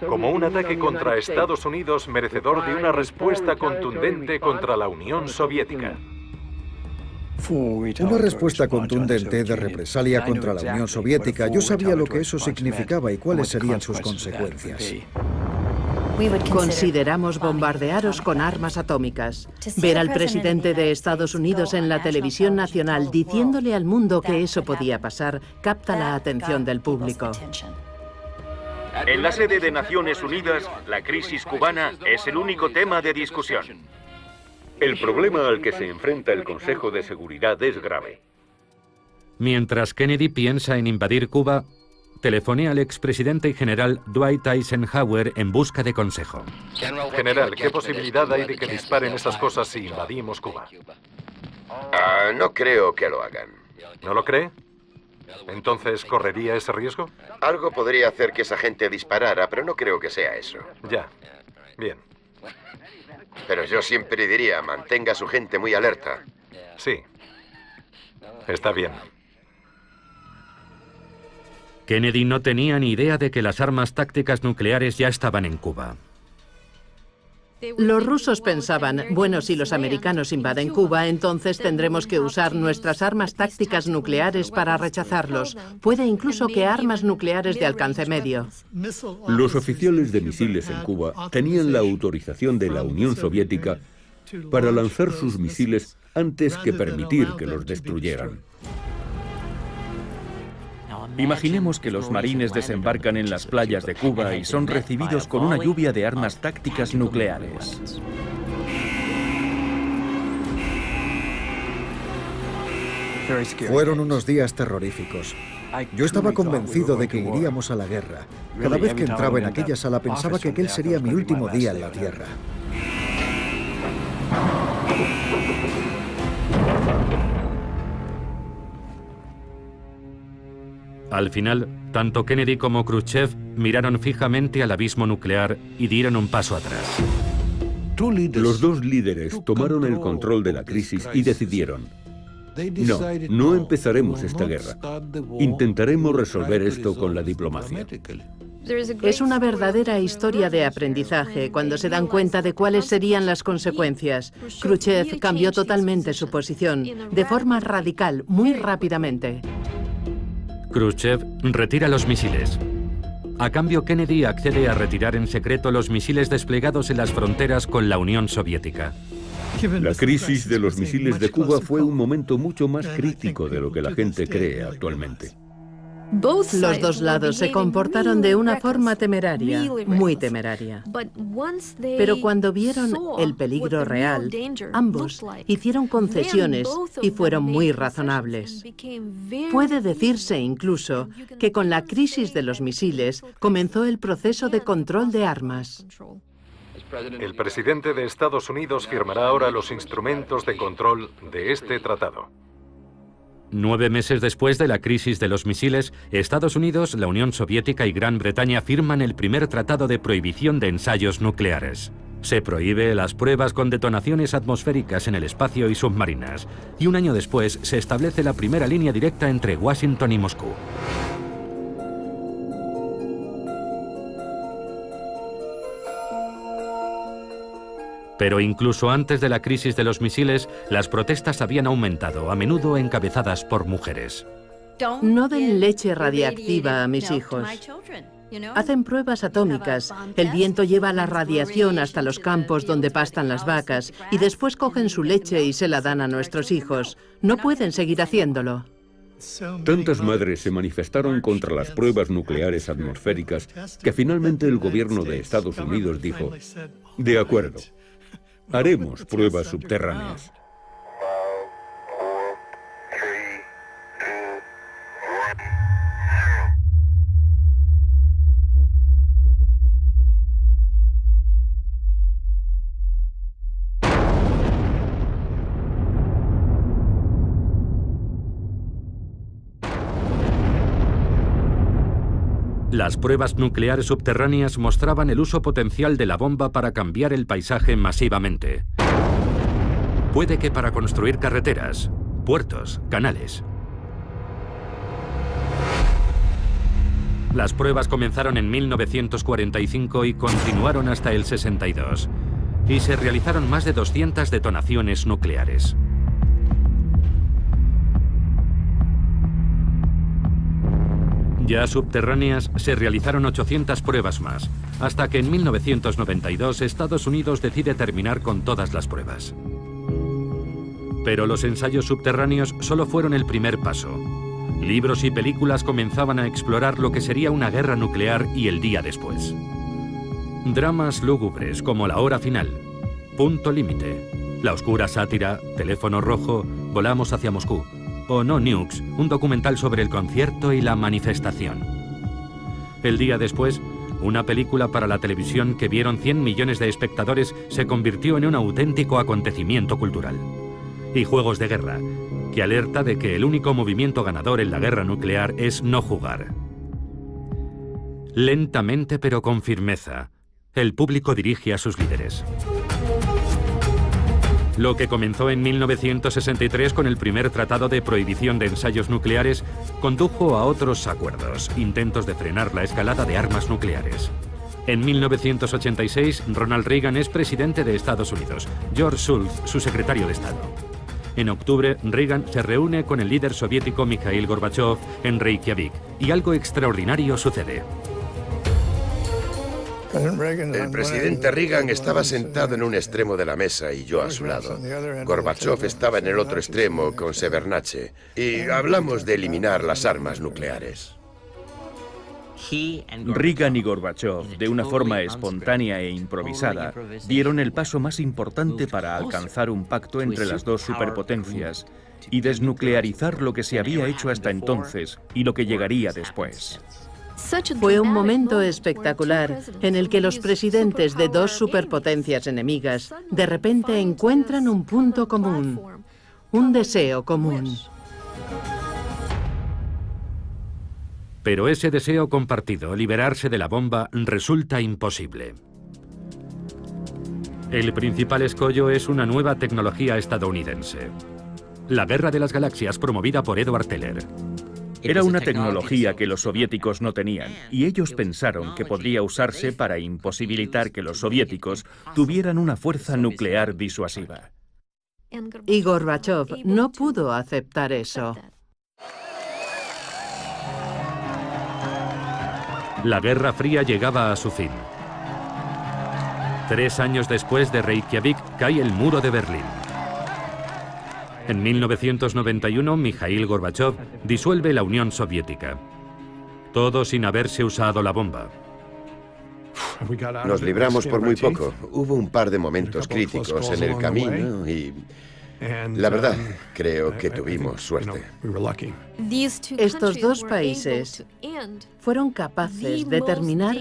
[SPEAKER 7] como un ataque contra Estados Unidos merecedor de una respuesta contundente contra la Unión Soviética.
[SPEAKER 5] Una respuesta contundente de represalia contra la Unión Soviética. Yo sabía lo que eso significaba y cuáles serían sus consecuencias.
[SPEAKER 3] Consideramos bombardearos con armas atómicas. Ver al presidente de Estados Unidos en la televisión nacional diciéndole al mundo que eso podía pasar capta la atención del público.
[SPEAKER 6] En la sede de Naciones Unidas, la crisis cubana es el único tema de discusión.
[SPEAKER 2] El problema al que se enfrenta el Consejo de Seguridad es grave.
[SPEAKER 1] Mientras Kennedy piensa en invadir Cuba, telefonea al expresidente y general Dwight Eisenhower en busca de consejo.
[SPEAKER 7] General, ¿qué posibilidad hay de que disparen esas cosas si invadimos Cuba?
[SPEAKER 8] No creo que lo hagan.
[SPEAKER 7] ¿No lo cree? ¿Entonces correría ese riesgo?
[SPEAKER 8] Algo podría hacer que esa gente disparara, pero no creo que sea eso.
[SPEAKER 7] Ya. Bien.
[SPEAKER 8] Pero yo siempre diría, mantenga a su gente muy alerta.
[SPEAKER 7] Sí. Está bien.
[SPEAKER 1] Kennedy no tenía ni idea de que las armas tácticas nucleares ya estaban en Cuba.
[SPEAKER 3] Los rusos pensaban, bueno, si los americanos invaden Cuba, entonces tendremos que usar nuestras armas tácticas nucleares para rechazarlos. Puede incluso que armas nucleares de alcance medio.
[SPEAKER 2] Los oficiales de misiles en Cuba tenían la autorización de la Unión Soviética para lanzar sus misiles antes que permitir que los destruyeran.
[SPEAKER 6] Imaginemos que los marines desembarcan en las playas de Cuba y son recibidos con una lluvia de armas tácticas nucleares.
[SPEAKER 5] Fueron unos días terroríficos. Yo estaba convencido de que iríamos a la guerra. Cada vez que entraba en aquella sala pensaba que aquel sería mi último día en la Tierra.
[SPEAKER 1] Al final, tanto Kennedy como Khrushchev miraron fijamente al abismo nuclear y dieron un paso atrás.
[SPEAKER 2] Los dos líderes tomaron el control de la crisis y decidieron: no empezaremos esta guerra. Intentaremos resolver esto con la diplomacia.
[SPEAKER 3] Es una verdadera historia de aprendizaje cuando se dan cuenta de cuáles serían las consecuencias. Khrushchev cambió totalmente su posición, de forma radical, muy rápidamente.
[SPEAKER 1] Khrushchev retira los misiles. A cambio, Kennedy accede a retirar en secreto los misiles desplegados en las fronteras con la Unión Soviética.
[SPEAKER 2] La crisis de los misiles de Cuba fue un momento mucho más crítico de lo que la gente cree actualmente.
[SPEAKER 3] Los dos lados se comportaron de una forma temeraria, muy temeraria. Pero cuando vieron el peligro real, ambos hicieron concesiones y fueron muy razonables. Puede decirse incluso que con la crisis de los misiles comenzó el proceso de control de armas.
[SPEAKER 7] El presidente de Estados Unidos firmará ahora los instrumentos de control de este tratado.
[SPEAKER 1] 9 meses después de la crisis de los misiles, Estados Unidos, la Unión Soviética y Gran Bretaña firman el primer tratado de prohibición de ensayos nucleares. Se prohíbe las pruebas con detonaciones atmosféricas en el espacio y submarinas. Y un año después se establece la primera línea directa entre Washington y Moscú. Pero incluso antes de la crisis de los misiles, las protestas habían aumentado, a menudo encabezadas por mujeres.
[SPEAKER 3] No den leche radiactiva a mis hijos. Hacen pruebas atómicas. El viento lleva la radiación hasta los campos donde pastan las vacas y después cogen su leche y se la dan a nuestros hijos. No pueden seguir haciéndolo.
[SPEAKER 2] Tantas madres se manifestaron contra las pruebas nucleares atmosféricas que finalmente el gobierno de Estados Unidos dijo: de acuerdo, haremos pruebas subterráneas.
[SPEAKER 1] Las pruebas nucleares subterráneas mostraban el uso potencial de la bomba para cambiar el paisaje masivamente. Puede que para construir carreteras, puertos, canales. Las pruebas comenzaron en 1945 y continuaron hasta el 62. Y se realizaron más de 200 detonaciones nucleares. Ya subterráneas, se realizaron 800 pruebas más, hasta que en 1992 Estados Unidos decide terminar con todas las pruebas. Pero los ensayos subterráneos solo fueron el primer paso. Libros y películas comenzaban a explorar lo que sería una guerra nuclear y el día después. Dramas lúgubres como La hora final, Punto límite, La oscura sátira, Teléfono rojo, Volamos hacia Moscú, o No Nukes, un documental sobre el concierto y la manifestación. El día después, una película para la televisión que vieron 100 millones de espectadores se convirtió en un auténtico acontecimiento cultural. Y Juegos de guerra, que alerta de que el único movimiento ganador en la guerra nuclear es no jugar. Lentamente pero con firmeza, el público dirige a sus líderes. Lo que comenzó en 1963 con el primer tratado de prohibición de ensayos nucleares condujo a otros acuerdos, intentos de frenar la escalada de armas nucleares. En 1986, Ronald Reagan es presidente de Estados Unidos, George Shultz, su secretario de Estado. En octubre, Reagan se reúne con el líder soviético Mikhail Gorbachev en Reykjavik, y algo extraordinario sucede.
[SPEAKER 8] El presidente Reagan estaba sentado en un extremo de la mesa y yo a su lado. Gorbachev estaba en el otro extremo con Shevardnadze y hablamos de eliminar las armas nucleares.
[SPEAKER 6] Reagan y Gorbachev, de una forma espontánea e improvisada, dieron el paso más importante para alcanzar un pacto entre las dos superpotencias y desnuclearizar lo que se había hecho hasta entonces y lo que llegaría después.
[SPEAKER 3] Fue un momento espectacular en el que los presidentes de dos superpotencias enemigas de repente encuentran un punto común, un deseo común.
[SPEAKER 1] Pero ese deseo compartido, liberarse de la bomba, resulta imposible. El principal escollo es una nueva tecnología estadounidense. La Guerra de las Galaxias, promovida por Edward Teller.
[SPEAKER 6] Era una tecnología que los soviéticos no tenían, y ellos pensaron que podría usarse para imposibilitar que los soviéticos tuvieran una fuerza nuclear disuasiva.
[SPEAKER 3] Y Gorbachev no pudo aceptar eso.
[SPEAKER 1] La Guerra Fría llegaba a su fin. 3 años después de Reykjavik cae el muro de Berlín. En 1991, Mikhail Gorbachev disuelve la Unión Soviética. Todo sin haberse usado la bomba.
[SPEAKER 8] Nos libramos por muy poco. Hubo un par de momentos críticos en el camino y... la verdad, creo que tuvimos suerte.
[SPEAKER 3] Estos dos países fueron capaces de terminar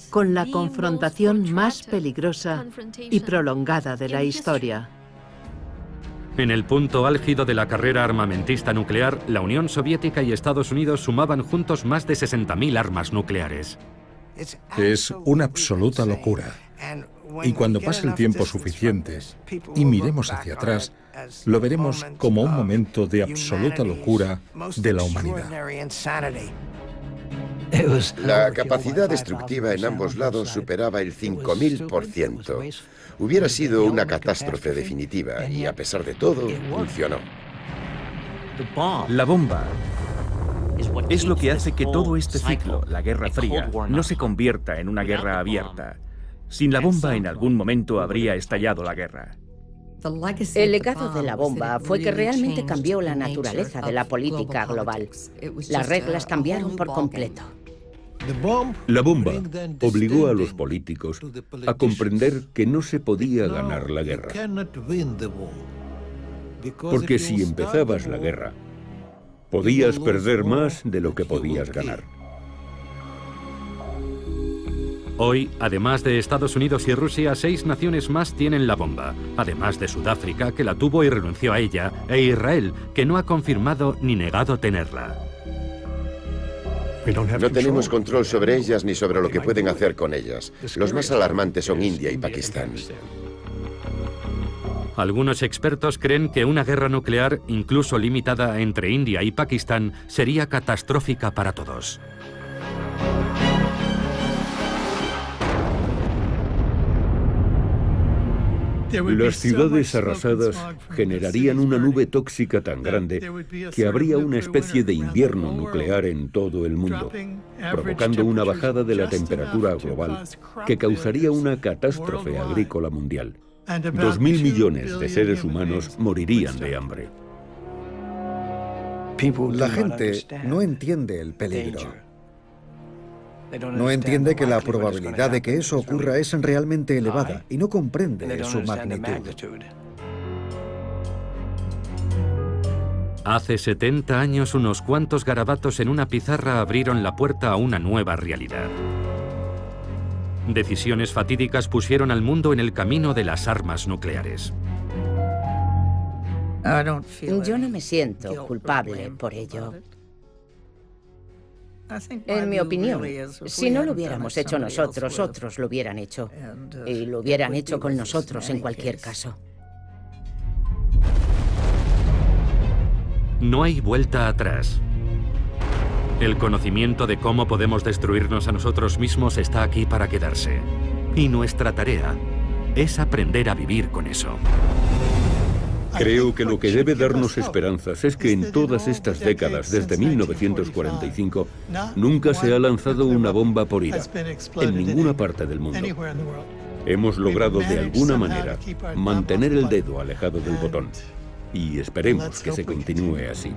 [SPEAKER 3] con la confrontación más peligrosa y prolongada de la historia.
[SPEAKER 1] En el punto álgido de la carrera armamentista nuclear, la Unión Soviética y Estados Unidos sumaban juntos más de 60.000 armas nucleares.
[SPEAKER 9] Es una absoluta locura. Y cuando pase el tiempo suficiente y miremos hacia atrás, lo veremos como un momento de absoluta locura de la humanidad.
[SPEAKER 8] La capacidad destructiva en ambos lados superaba el 5000%. Hubiera sido una catástrofe definitiva y, a pesar de todo, funcionó.
[SPEAKER 6] La bomba es lo que hace que todo este ciclo, la Guerra Fría, no se convierta en una guerra abierta. Sin la bomba, en algún momento habría estallado la guerra.
[SPEAKER 4] El legado de la bomba fue que realmente cambió la naturaleza de la política global. Las reglas cambiaron por completo.
[SPEAKER 2] La bomba obligó a los políticos a comprender que no se podía ganar la guerra. Porque si empezabas la guerra, podías perder más de lo que podías ganar.
[SPEAKER 1] Hoy, además de Estados Unidos y Rusia, 6 naciones más tienen la bomba, además de Sudáfrica, que la tuvo y renunció a ella, e Israel, que no ha confirmado ni negado tenerla.
[SPEAKER 8] No tenemos control sobre ellas ni sobre lo que pueden hacer con ellas. Los más alarmantes son India y Pakistán.
[SPEAKER 1] Algunos expertos creen que una guerra nuclear, incluso limitada entre India y Pakistán, sería catastrófica para todos.
[SPEAKER 2] Las ciudades arrasadas generarían una nube tóxica tan grande que habría una especie de invierno nuclear en todo el mundo, provocando una bajada de la temperatura global que causaría una catástrofe agrícola mundial. 2.000 millones de seres humanos morirían de hambre.
[SPEAKER 5] La gente no entiende el peligro. No entiende que la probabilidad de que eso ocurra es realmente elevada y no comprende su magnitud.
[SPEAKER 1] Hace 70 años, unos cuantos garabatos en una pizarra abrieron la puerta a una nueva realidad. Decisiones fatídicas pusieron al mundo en el camino de las armas nucleares.
[SPEAKER 4] Yo no me siento culpable por ello. En mi opinión, si no lo hubiéramos hecho nosotros, otros lo hubieran hecho. Y lo hubieran hecho con nosotros en cualquier caso.
[SPEAKER 1] No hay vuelta atrás. El conocimiento de cómo podemos destruirnos a nosotros mismos está aquí para quedarse. Y nuestra tarea es aprender a vivir con eso.
[SPEAKER 2] Creo que lo que debe darnos esperanzas es que en todas estas décadas, desde 1945, nunca se ha lanzado una bomba por ira, en ninguna parte del mundo. Hemos logrado de alguna manera mantener el dedo alejado del botón, y esperemos que se continúe así.